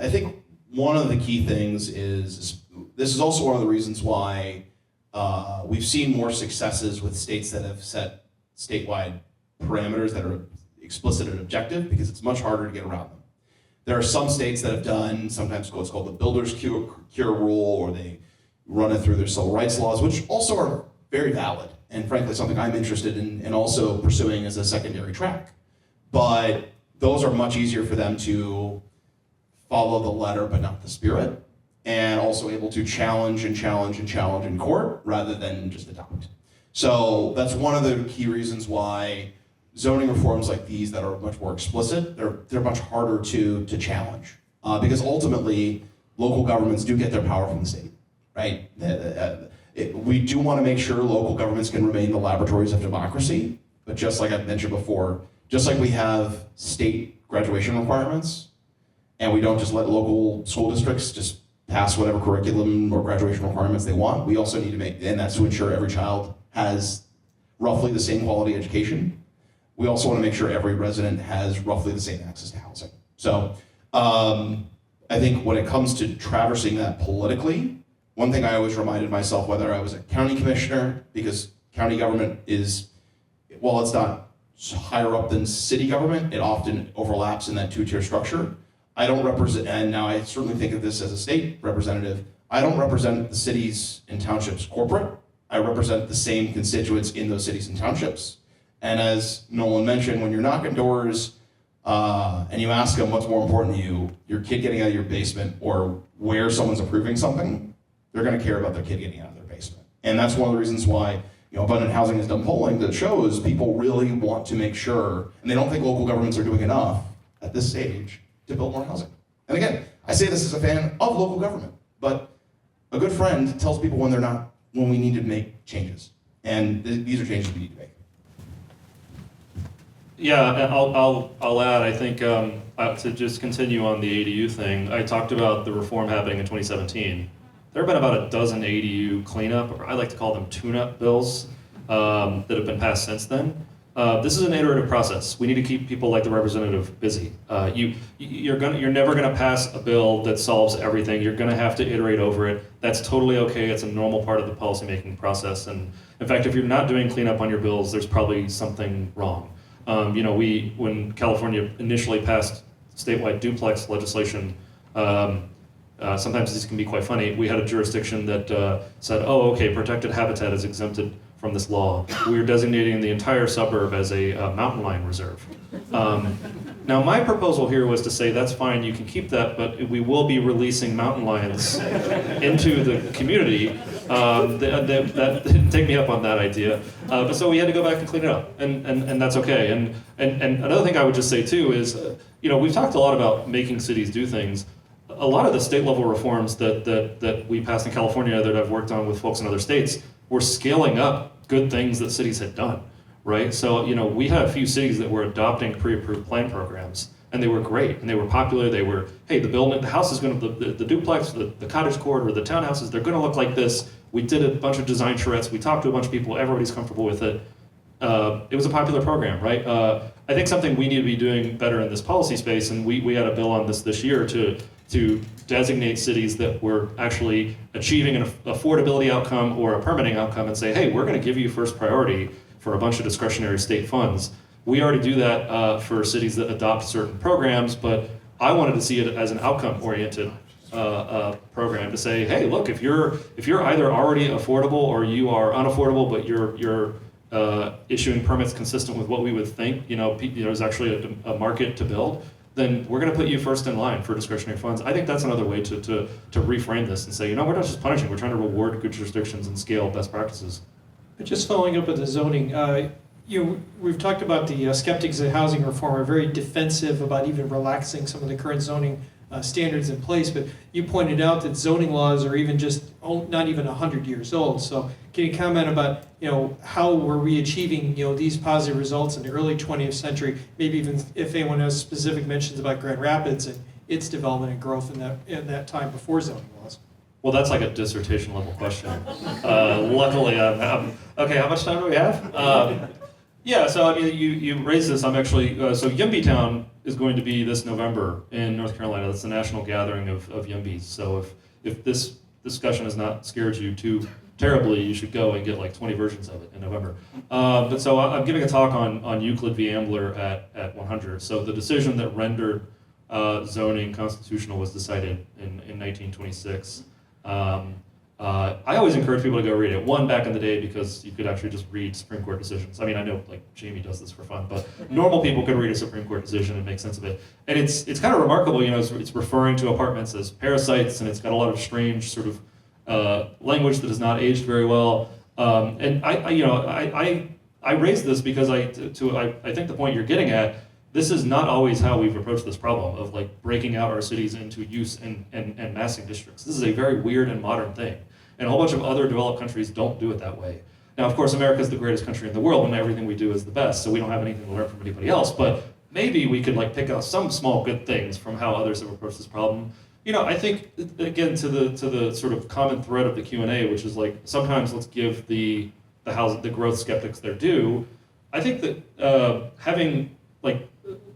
think one of the key things is this is also one of the reasons why we've seen more successes with states that have set statewide parameters that are explicit and objective, because it's much harder to get around them. There are some states that have done sometimes what's called the builder's cure rule, or they run it through their civil rights laws, which also are very valid, and frankly something I'm interested in also pursuing as a secondary track. But those are much easier for them to follow the letter but not the spirit, and also able to challenge in court rather than just adopt. So that's one of the key reasons why zoning reforms like these that are much more explicit, they're much harder to challenge, because ultimately local governments do get their power from the state, right? We do want to make sure local governments can remain the laboratories of democracy, but just like I've mentioned before, just like we have state graduation requirements, and we don't just let local school districts just pass whatever curriculum or graduation requirements they want, we also need to and that's to ensure every child has roughly the same quality education. We also want to make sure every resident has roughly the same access to housing. So I think when it comes to traversing that politically, one thing I always reminded myself, whether I was a county commissioner, because county government is, while it's not higher up than city government, it often overlaps in that two-tier structure. I don't represent, and now I certainly think of this as a state representative, I don't represent the cities and townships corporate. I represent the same constituents in those cities and townships. And as Nolan mentioned, when you're knocking doors and you ask them what's more important to you, your kid getting out of your basement or where someone's approving something, they're going to care about their kid getting out of their basement. And that's one of the reasons why Abundant Housing has done polling that shows people really want to make sure, and they don't think local governments are doing enough at this stage to build more housing. And again, I say this as a fan of local government, but a good friend tells people when we need to make changes. And these are changes we need to make. Yeah, and I'll add, I think, to just continue on the ADU thing, I talked about the reform happening in 2017. There have been about a dozen ADU cleanup, or I like to call them tune-up bills, that have been passed since then. This is an iterative process. We need to keep people like the representative busy. You're never gonna pass a bill that solves everything. You're gonna have to iterate over it. That's totally okay. It's a normal part of the policymaking process. And in fact, if you're not doing cleanup on your bills, there's probably something wrong. When California initially passed statewide duplex legislation, sometimes these can be quite funny. We had a jurisdiction that said, oh, okay, protected habitat is exempted from this law. We are designating the entire suburb as a mountain lion reserve. Now, my proposal here was to say, that's fine, you can keep that, but we will be releasing mountain lions into the community. That didn't take me up on that idea. But so we had to go back and clean it up, and that's okay. And another thing I would just say too is, we've talked a lot about making cities do things. A lot of the state level reforms that we passed in California that I've worked on with folks in other states were scaling up good things that cities had done, right? So, we had a few cities that were adopting pre-approved plan programs, and they were great, and they were popular. They were, hey, the house is going to, the duplex, the cottage court, or the townhouses, they're going to look like this. We did a bunch of design charrettes. We talked to a bunch of people. Everybody's comfortable with it. It was a popular program, right? I think something we need to be doing better in this policy space, and we had a bill on this year to designate cities that were actually achieving an affordability outcome or a permitting outcome and say, hey, we're going to give you first priority for a bunch of discretionary state funds. We already do that for cities that adopt certain programs, but I wanted to see it as an outcome-oriented program to say, hey, look, if you're either already affordable or you are unaffordable, but you're issuing permits consistent with what we would think, there's actually a market to build, then we're going to put you first in line for discretionary funds. I think that's another way to reframe this and say, we're not just punishing, we're trying to reward good jurisdictions and scale best practices. But just following up with the zoning, we've talked about the skeptics of housing reform are very defensive about even relaxing some of the current zoning standards in place, but you pointed out that zoning laws are even not even 100 years old. So can you comment about how were we achieving these positive results in the early 20th century? Maybe even if anyone has specific mentions about Grand Rapids and its development and growth in that time before zoning laws. Well, that's like a dissertation level question. Luckily, okay. How much time do we have? Yeah, so you raised this. I'm actually so Yimbitown is going to be this November in North Carolina. That's the national gathering of Yimbys. So if this discussion has not scared you too terribly, you should go and get like 20 versions of it in November. But so I'm giving a talk on Euclid v. Ambler at 100. So the decision that rendered zoning constitutional was decided in 1926. I always encourage people to go read it. One, back in the day, because you could actually just read Supreme Court decisions. I mean, I know like Jamie does this for fun, but normal people could read a Supreme Court decision and make sense of it. And it's kind of remarkable, it's referring to apartments as parasites, and it's got a lot of strange sort of language that has not aged very well. And I raised this because I think the point you're getting at, this is not always how we've approached this problem of like breaking out our cities into use and massing districts. This is a very weird and modern thing. And a whole bunch of other developed countries don't do it that way. Now, of course, America is the greatest country in the world and everything we do is the best, so we don't have anything to learn from anybody else, but maybe we could like pick out some small good things from how others have approached this problem. I think, again, to the sort of common thread of the Q&A, which is like, sometimes let's give the growth skeptics their due. I think that having like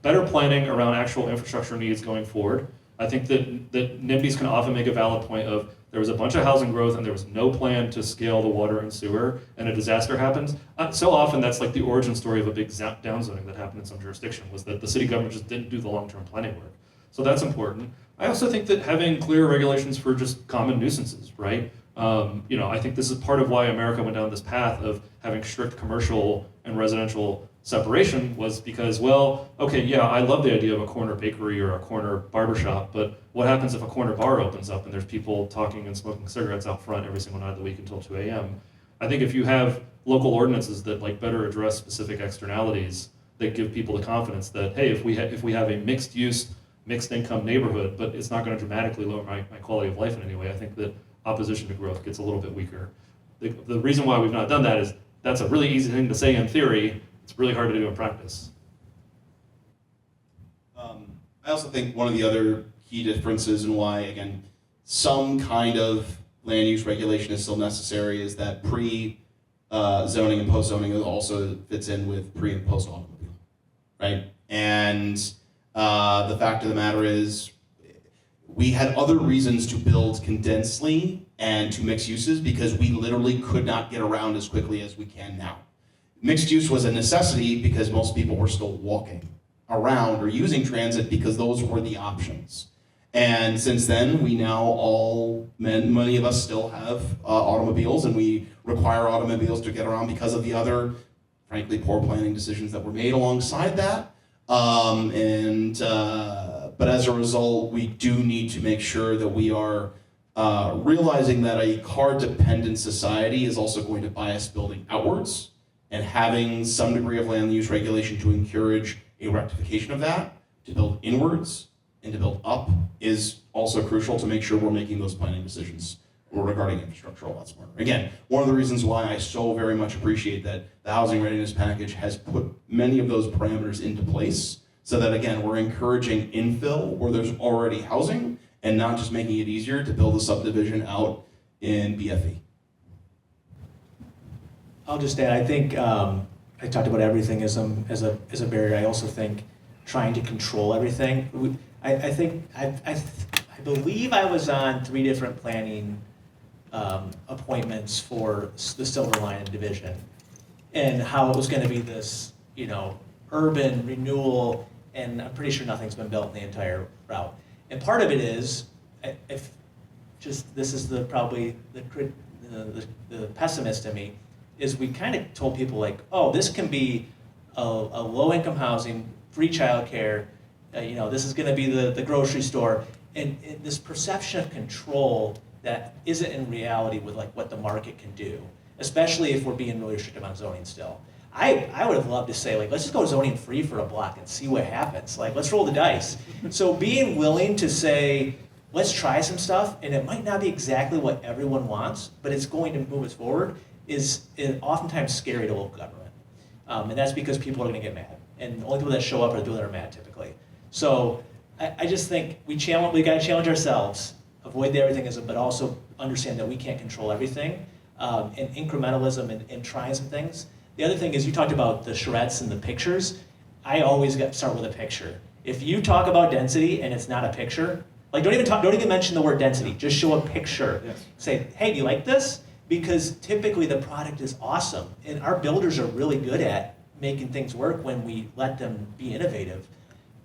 better planning around actual infrastructure needs going forward. I think that NIMBYs can often make a valid point of there was a bunch of housing growth and there was no plan to scale the water and sewer, and a disaster happens. So often that's like the origin story of a big downzoning that happened in some jurisdiction, was that the city government just didn't do the long-term planning work. So that's important. I also think that having clear regulations for just common nuisances, right? I think this is part of why America went down this path of having strict commercial and residential separation was because, well, okay, yeah, I love the idea of a corner bakery or a corner barbershop, but what happens if a corner bar opens up and there's people talking and smoking cigarettes out front every single night of the week until 2 a.m.? I think if you have local ordinances that better address specific externalities that give people the confidence that, hey, if we have a mixed use, mixed income neighborhood, but it's not going to dramatically lower my quality of life in any way, I think that opposition to growth gets a little bit weaker. The reason why we've not done that is that's a really easy thing to say in theory. It's really hard to do in practice. I also think one of the other key differences and why, again, some kind of land use regulation is still necessary is that pre-zoning and post-zoning also fits in with pre- and post-automobile, right? And the fact of the matter is we had other reasons to build condensedly and to mix uses because we literally could not get around as quickly as we can now. Mixed use was a necessity because most people were still walking around or using transit because those were the options. And since then, we now many of us still have automobiles, and we require automobiles to get around because of the other, frankly, poor planning decisions that were made alongside that. But as a result, we do need to make sure that we are realizing that a car-dependent society is also going to bias building outwards, and having some degree of land use regulation to encourage a rectification of that, to build inwards and to build up, is also crucial to make sure we're making those planning decisions regarding infrastructure a lot smarter. Again, one of the reasons why I so very much appreciate that the housing readiness package has put many of those parameters into place so that, again, we're encouraging infill where there's already housing and not just making it easier to build a subdivision out in BFE. I'll just add, I think I talked about everythingism as a barrier. I also think trying to control everything. I believe I was on 3 different planning appointments for the Silver Line division, and how it was going to be this, urban renewal, and I'm pretty sure nothing's been built in the entire route. And part of it is, this is probably the pessimist in me, is we kind of told people oh, this can be a low-income housing, free childcare, this is going to be the grocery store, and this perception of control that isn't in reality with what the market can do, especially if we're being really restrictive on zoning still. I would have loved to say let's just go zoning free for a block and see what happens. Let's roll the dice. So being willing to say, let's try some stuff, and it might not be exactly what everyone wants, but it's going to move us forward, is oftentimes scary to local government. And that's because people are going to get mad. And the only people that show up are the people that are mad typically. So I just think we got to challenge ourselves, avoid the everythingism, but also understand that we can't control everything, and incrementalism and trying some things. The other thing is you talked about the charrettes and the pictures. I always start with a picture. If you talk about density and it's not a picture, don't even mention the word density. Just show a picture. Yes. Say, hey, do you like this? Because typically the product is awesome, and our builders are really good at making things work when we let them be innovative.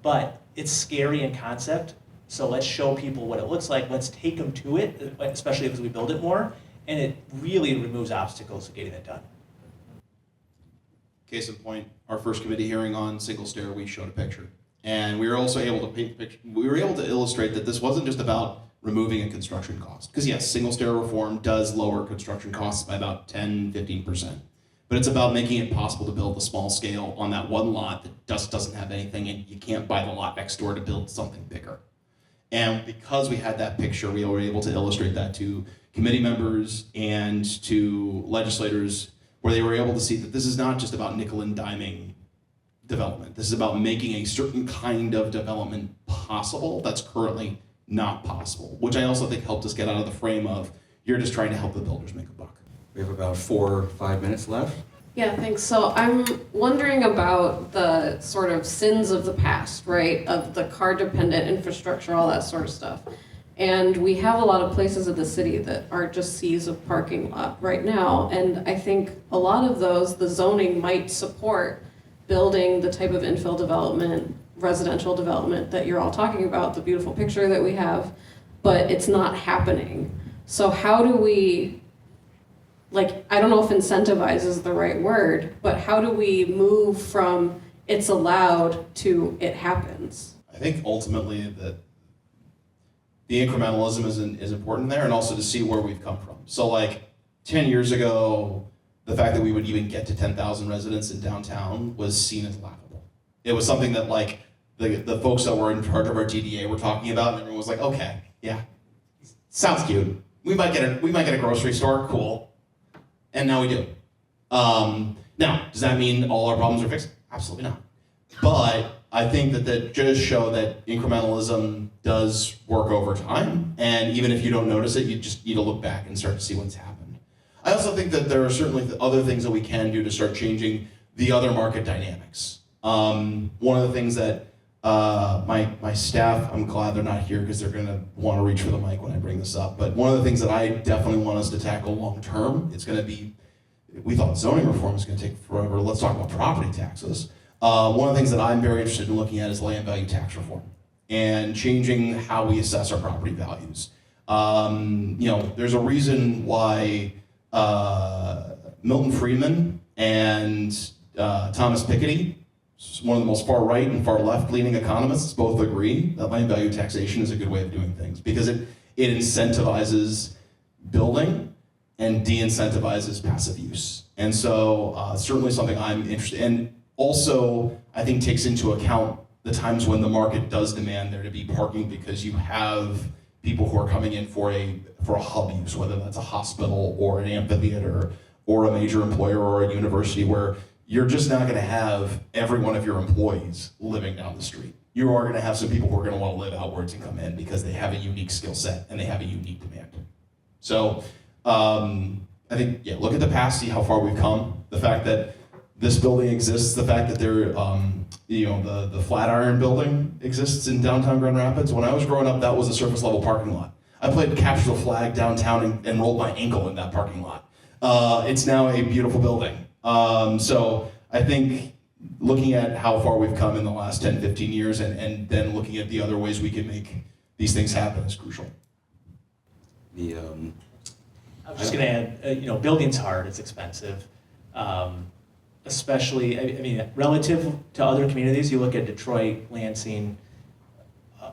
But it's scary in concept, so let's show people what it looks like. Let's take them to it, especially as we build it more, and it really removes obstacles to getting it done. Case in point, our first committee hearing on single stair, we showed a picture. And we were also able to paint the picture. We were able to illustrate that this wasn't just about removing a construction cost. Because yes, single stair reform does lower construction costs by about 10-15%. But it's about making it possible to build a small scale on that one lot that just doesn't have anything, and you can't buy the lot next door to build something bigger. And because we had that picture, we were able to illustrate that to committee members and to legislators, where they were able to see that this is not just about nickel and diming development. This is about making a certain kind of development possible that's currently not possible, which I also think helped us get out of the frame of, you're just trying to help the builders make a buck. We have about 4 or 5 minutes left. Yeah, thanks. So I'm wondering about the sort of sins of the past, right? Of the car-dependent infrastructure, all that sort of stuff. And we have a lot of places in the city that are just seas of parking lot right now. And I think a lot of those, the zoning might support building the type of infill development residential development that you're all talking about, the beautiful picture that we have, but it's not happening. So how do we, like, I don't know if incentivize is the right word, but how do we move from it's allowed to it happens? I think ultimately that the incrementalism is important there, and also to see where we've come from. So like 10 years ago, the fact that we would even get to 10,000 residents in downtown was seen as laughable. It was something that like the folks that were in charge of our DDA were talking about, and everyone was like, okay, yeah, sounds cute. We might get a grocery store, cool. And now we do. Now, does that mean all our problems are fixed? Absolutely not. But I think that does show that incrementalism does work over time, and even if you don't notice it, you just need to look back and start to see what's happened. I also think that there are certainly other things that we can do to start changing the other market dynamics. One of the things that my staff, I'm glad they're not here because they're gonna want to reach for the mic when I bring this up, but one of the things that I definitely want us to tackle long term, it's gonna be, we thought zoning reform is gonna take forever, let's talk about property taxes. One of the things that I'm very interested in looking at is land value tax reform and changing how we assess our property values. There's a reason why Milton Friedman and Thomas Piketty, one of the most far right and far left leaning economists, both agree that land value taxation is a good way of doing things because it incentivizes building and de-incentivizes passive use. And so certainly something I'm interested in. Also, I think takes into account the times when the market does demand there to be parking because you have people who are coming in for a hub use, whether that's a hospital or an amphitheater or a major employer or a university, where you're just not gonna have every one of your employees living down the street. You are gonna have some people who are gonna wanna live outwards and come in because they have a unique skill set and they have a unique demand. So I think, yeah, look at the past, see how far we've come. The fact that this building exists, the fact that the Flatiron building exists in downtown Grand Rapids. When I was growing up, that was a surface level parking lot. I played capture the flag downtown and rolled my ankle in that parking lot. It's now a beautiful building. So I think looking at how far we've come in the last 10, 15 years and then looking at the other ways we can make these things happen is crucial. I was just going to add, building's hard, it's expensive. Especially, I mean, relative to other communities, you look at Detroit, Lansing,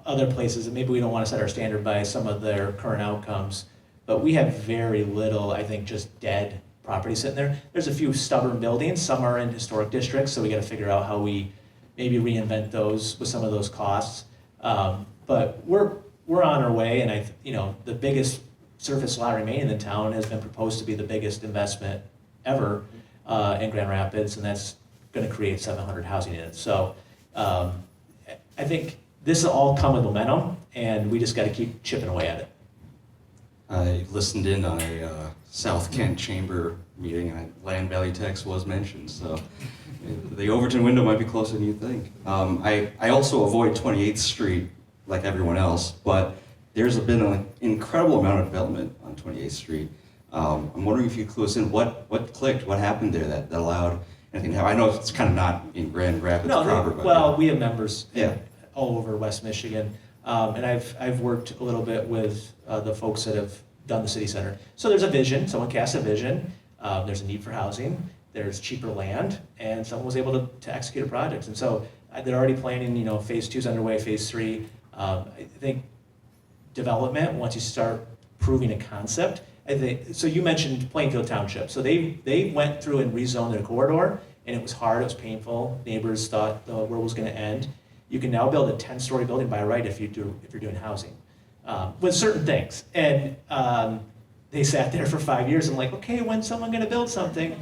other places, and maybe we don't want to set our standard by some of their current outcomes, but we have very little, I think, just dead property sitting there. There's a few stubborn buildings, some are in historic districts, so we got to figure out how we maybe reinvent those with some of those costs. But we're on our way, and the biggest surface lot remaining in town has been proposed to be the biggest investment ever in Grand Rapids, and that's going to create 700 housing units. So I think this will all come with momentum, and we just got to keep chipping away at it. I listened in on a South Kent Chamber meeting, and land value tax was mentioned, so the Overton window might be closer than you think. I also avoid 28th Street like everyone else, but there's been an incredible amount of development on 28th Street. I'm wondering if you could clue us in what clicked, what happened there that allowed anything to happen. I know it's kind of not in Grand Rapids proper, but we have members yeah. all over West Michigan, and I've worked a little bit with the folks that have done the city center. So there's a vision, someone cast a vision, there's a need for housing, there's cheaper land, and someone was able to execute a project. And so they're already planning, phase 2's underway, phase 3. I think development, once you start proving a concept, so you mentioned Plainfield Township. So they went through and rezoned their corridor, and it was hard, it was painful. Neighbors thought the world was going to end. You can now build a 10-story building by right if you're doing housing, with certain things. And they sat there for 5 years. I'm like, okay, when's someone going to build something?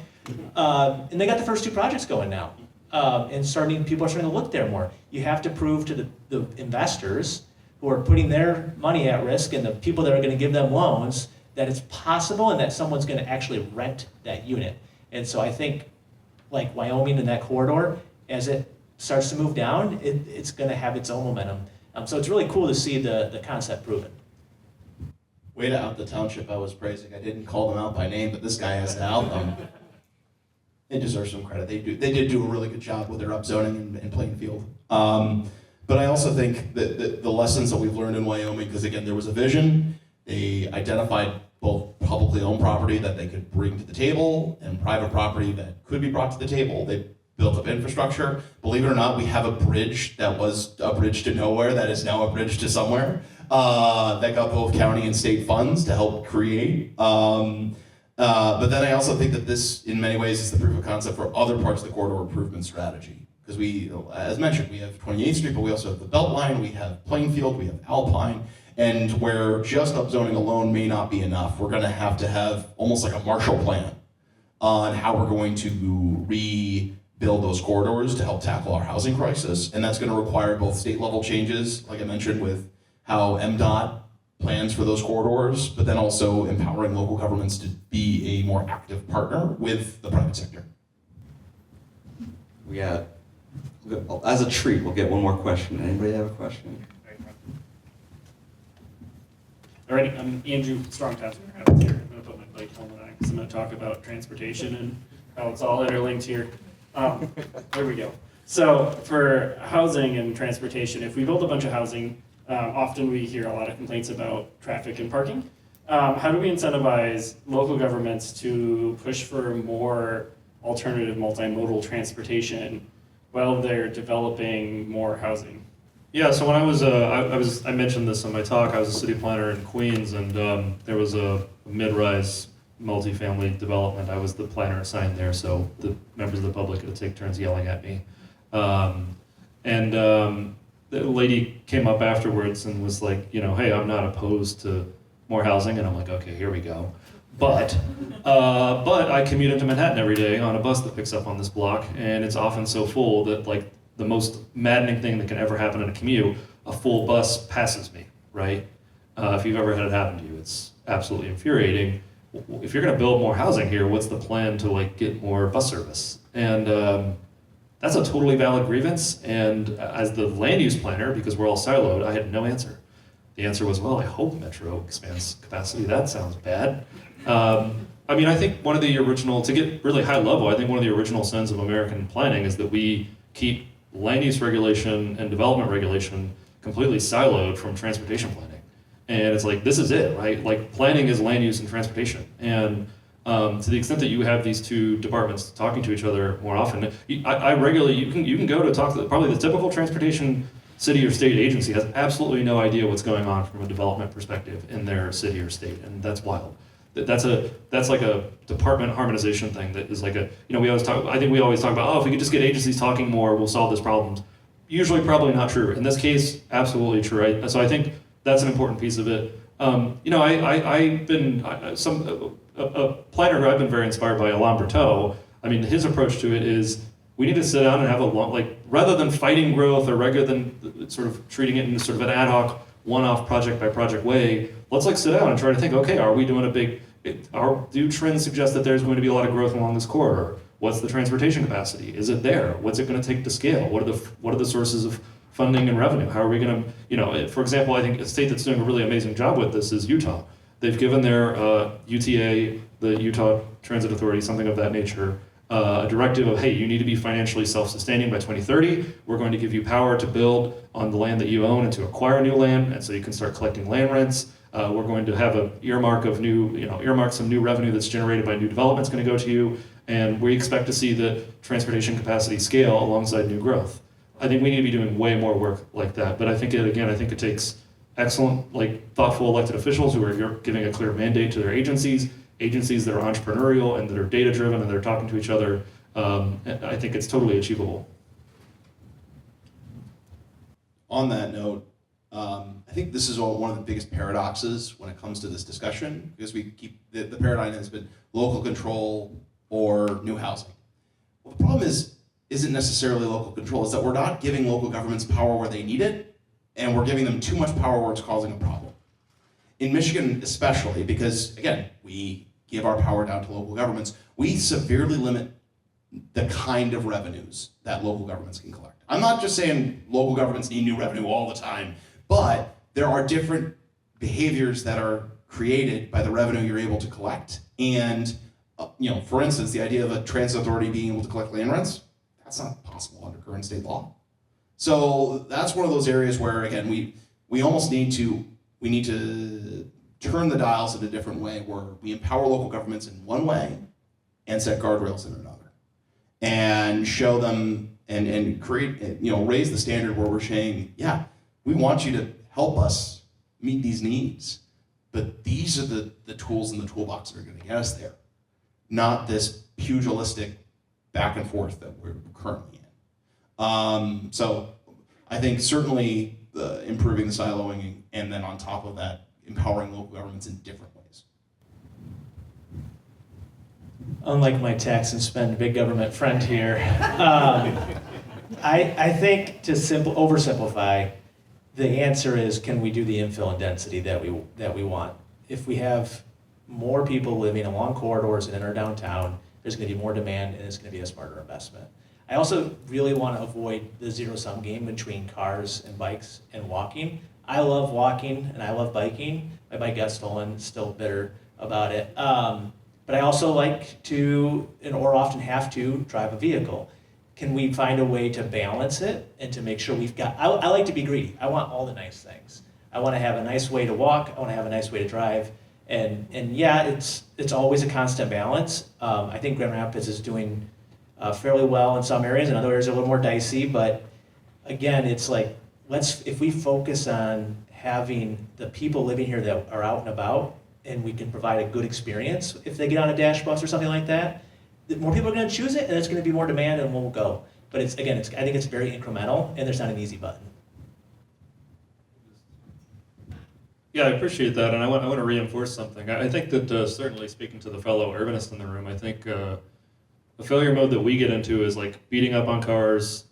And they got the first 2 projects going now, and people are starting to look there more. You have to prove to the investors who are putting their money at risk and the people that are going to give them loans that it's possible and that someone's going to actually rent that unit. And so I think, like Wyoming in that corridor, as it starts to move down, it's going to have its own momentum. So it's really cool to see the concept proven. Way to out the township I was praising. I didn't call them out by name, but this guy has to out them. It deserves some credit. They did do a really good job with their upzoning in Plainfield. But I also think that the lessons that we've learned in Wyoming, because again, there was a vision. They identified both publicly owned property that they could bring to the table and private property that could be brought to the table. They built up infrastructure. Believe it or not, we have a bridge that was a bridge to nowhere that is now a bridge to somewhere that got both county and state funds to help create. But then I also think that this, in many ways, is the proof of concept for other parts of the corridor improvement strategy. Because we, as mentioned, we have 28th Street, but we also have the Beltline, we have Plainfield, we have Alpine, and where just upzoning alone may not be enough, we're gonna have to have almost like a Marshall Plan on how we're going to rebuild those corridors to help tackle our housing crisis. And that's gonna require both state level changes, like I mentioned, with how MDOT plans for those corridors, but then also empowering local governments to be a more active partner with the private sector. We got, as a treat, we'll get one more question. Anybody have a question? Alrighty, I'm Andrew Strongtop. I'm going to put my bike helmet on because I'm going to talk about transportation and how it's all interlinked here. There we go. So for housing and transportation, if we build a bunch of housing, often we hear a lot of complaints about traffic and parking. How do we incentivize local governments to push for more alternative multimodal transportation while they're developing more housing? Yeah, so when I mentioned this in my talk, I was a city planner in Queens, and there was a mid-rise multifamily development. I was the planner assigned there, so the members of the public could take turns yelling at me. The lady came up afterwards and was like, hey, I'm not opposed to more housing, and I'm like, okay, here we go. But I commute into Manhattan every day on a bus that picks up on this block, and it's often so full that like the most maddening thing that can ever happen in a commute, a full bus passes me, right? If you've ever had it happen to you, it's absolutely infuriating. If you're gonna build more housing here, what's the plan to like get more bus service? And that's a totally valid grievance. And as the land use planner, because we're all siloed, I had no answer. The answer was, well, I hope Metro expands capacity. That sounds bad. I think one of the original, to get really high level, I think one of the original sins of American planning is that we keep land use regulation and development regulation completely siloed from transportation planning. And it's like, this is it, right? Like planning is land use and transportation. And to the extent that you have these two departments talking to each other more often, I regularly, you can go to talk to probably the typical transportation city or state agency has absolutely no idea what's going on from a development perspective in their city or state, and that's wild. That's like a department harmonization thing that is like we always talk about, if we could just get agencies talking more, we'll solve this problem. Usually probably not true. In this case, absolutely true, right? So I think that's an important piece of it. I've been a planner who I've been very inspired by, Alain Berteau. His approach to it is we need to sit down and have rather than fighting growth or rather than sort of treating it in sort of an ad hoc, one-off project by project way, let's sit down and try to think, okay, are we doing do trends suggest that there's going to be a lot of growth along this corridor? What's the transportation capacity? Is it there? What's it going to take to scale? What are the sources of funding and revenue? How are we going to, for example, I think a state that's doing a really amazing job with this is Utah. They've given their UTA, the Utah Transit Authority, something of that nature, a directive of, hey, you need to be financially self-sustaining by 2030. We're going to give you power to build on the land that you own and to acquire new land, and so you can start collecting land rents. We're going to have an earmark some new revenue that's generated by new developments going to go to you, and we expect to see the transportation capacity scale alongside new growth. I think we need to be doing way more work like that, but I think it takes excellent, thoughtful elected officials who are giving a clear mandate to their agencies that are entrepreneurial and that are data-driven and that are talking to each other. I think it's totally achievable. On that note, I think this is one of the biggest paradoxes when it comes to this discussion, because we keep the paradigm has been local control or new housing. Well, the problem isn't necessarily local control, is that we're not giving local governments power where they need it, and we're giving them too much power where it's causing a problem. In Michigan especially, because again, we give our power down to local governments, we severely limit the kind of revenues that local governments can collect. I'm not just saying local governments need new revenue all the time, but there are different behaviors that are created by the revenue you're able to collect. And for instance, the idea of a transit authority being able to collect land rents, that's not possible under current state law. So that's one of those areas where, again, we almost need to turn the dials in a different way, where we empower local governments in one way and set guardrails in another, and show them and create, raise the standard where we're saying, yeah, we want you to help us meet these needs, but these are the tools in the toolbox that are going to get us there, not this pugilistic back and forth that we're currently in. So I think certainly improving the siloing, and then on top of that, empowering local governments in different ways. Unlike my tax and spend big government friend here, I think to oversimplify, the answer is, can we do the infill and density that we want? If we have more people living along corridors and in our downtown, there's going to be more demand, and it's going to be a smarter investment. I also really want to avoid the zero-sum game between cars and bikes and walking. I love walking and I love biking. My bike got stolen, still bitter about it. But I also like to, or often have to, drive a vehicle. Can we find a way to balance it and to make sure we've got, I like to be greedy. I want all the nice things. I want to have a nice way to walk. I want to have a nice way to drive. And yeah, it's always a constant balance. I think Grand Rapids is doing fairly well in some areas. In other areas, are a little more dicey. But again, it's like, if we focus on having the people living here that are out and about, and we can provide a good experience if they get on a dash bus or something like that, more people are going to choose it, and there's going to be more demand, and we'll go. But I think it's very incremental, and there's not an easy button. Yeah, I appreciate that, and I want to reinforce something. I think that certainly, speaking to the fellow urbanist in the room, I think the failure mode that we get into is like beating up on cars,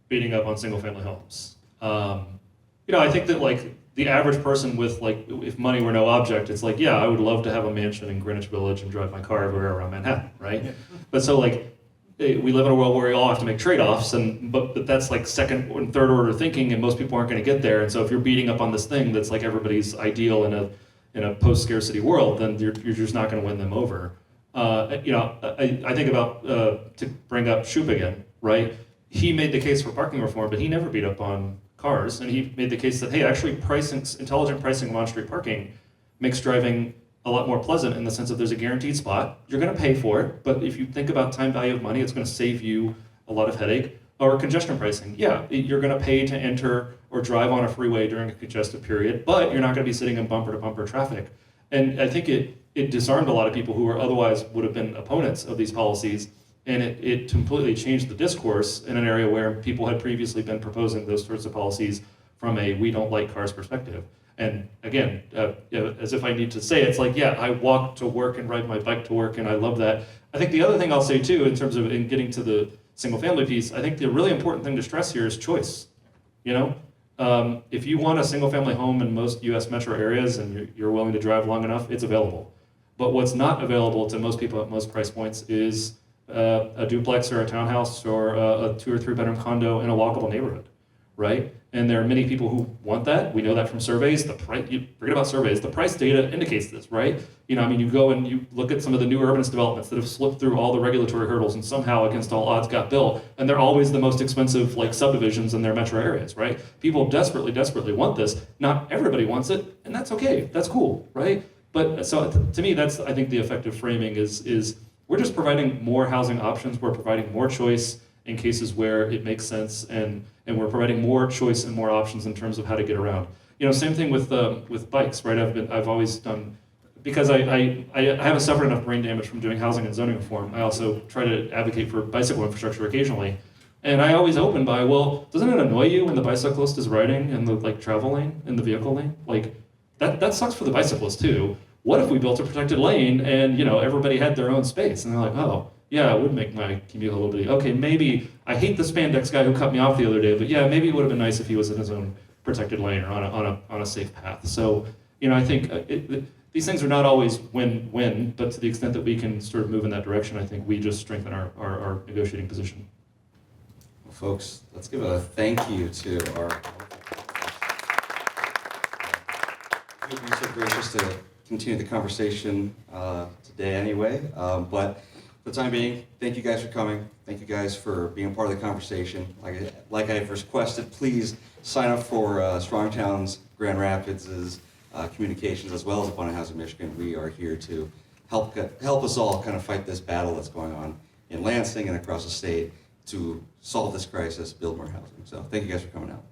beating up on single-family homes. I think that like the average person with like, if money were no object, it's like, yeah, I would love to have a mansion in Greenwich Village and drive my car everywhere around Manhattan, right? But so like, we live in a world where we all have to make trade-offs, but that's like second and third order thinking, and most people aren't going to get there. And so if you're beating up on this thing that's like everybody's ideal in a post-scarcity world, then you're just not going to win them over. I think about, to bring up Shoup again, right? He made the case for parking reform, but he never beat up on cars, and he made the case that, hey, actually intelligent pricing of on-street parking makes driving a lot more pleasant, in the sense that there's a guaranteed spot. You're going to pay for it, but if you think about time value of money, it's going to save you a lot of headache. Or congestion pricing. Yeah, you're going to pay to enter or drive on a freeway during a congested period, but you're not going to be sitting in bumper-to-bumper traffic. And I think it disarmed a lot of people who were otherwise would have been opponents of these policies, and it completely changed the discourse in an area where people had previously been proposing those sorts of policies from a we don't like cars perspective. And again, as if I need to say, it's like, yeah, I walk to work and ride my bike to work, and I love that. I think the other thing I'll say too, in terms of in getting to the single family piece, I think the really important thing to stress here is choice. If you want a single family home in most US metro areas and you're willing to drive long enough, it's available. But what's not available to most people at most price points is a duplex or a townhouse or a 2 or 3 bedroom condo in a walkable neighborhood, right? And there are many people who want that. We know that from surveys. You forget about surveys. The price data indicates this, right? You go and you look at some of the new urbanist developments that have slipped through all the regulatory hurdles and somehow, against all odds, got built. And they're always the most expensive, like, subdivisions in their metro areas, right? People desperately, desperately want this. Not everybody wants it, and that's okay. That's cool, right? But so to me, that's, I think, the effective framing is we're just providing more housing options. We're providing more choice in cases where it makes sense, and we're providing more choice and more options in terms of how to get around. Same thing with bikes, right? I've always done, because I haven't suffered enough brain damage from doing housing and zoning reform. I also try to advocate for bicycle infrastructure occasionally, and I always open by, well, doesn't it annoy you when the bicyclist is riding in the travel lane, in the vehicle lane? Like that sucks for the bicyclist too. What if we built a protected lane and everybody had their own space? And they're like, oh, yeah, it would make my commute a little bit. Okay, maybe I hate the spandex guy who cut me off the other day, but yeah, maybe it would have been nice if he was in his own protected lane or on a safe path. So I think these things are not always win-win, but to the extent that we can sort of move in that direction, I think we just strengthen our negotiating position. Well, folks, let's give a thank you to our. You're so gracious to continue the conversation today anyway. But for the time being, thank you guys for coming. Thank you guys for being part of the conversation. Like I've requested, please sign up for Strongtown's, Grand Rapids' communications, as well as Abundant Housing Michigan. We are here to help us all kind of fight this battle that's going on in Lansing and across the state to solve this crisis, build more housing. So thank you guys for coming out.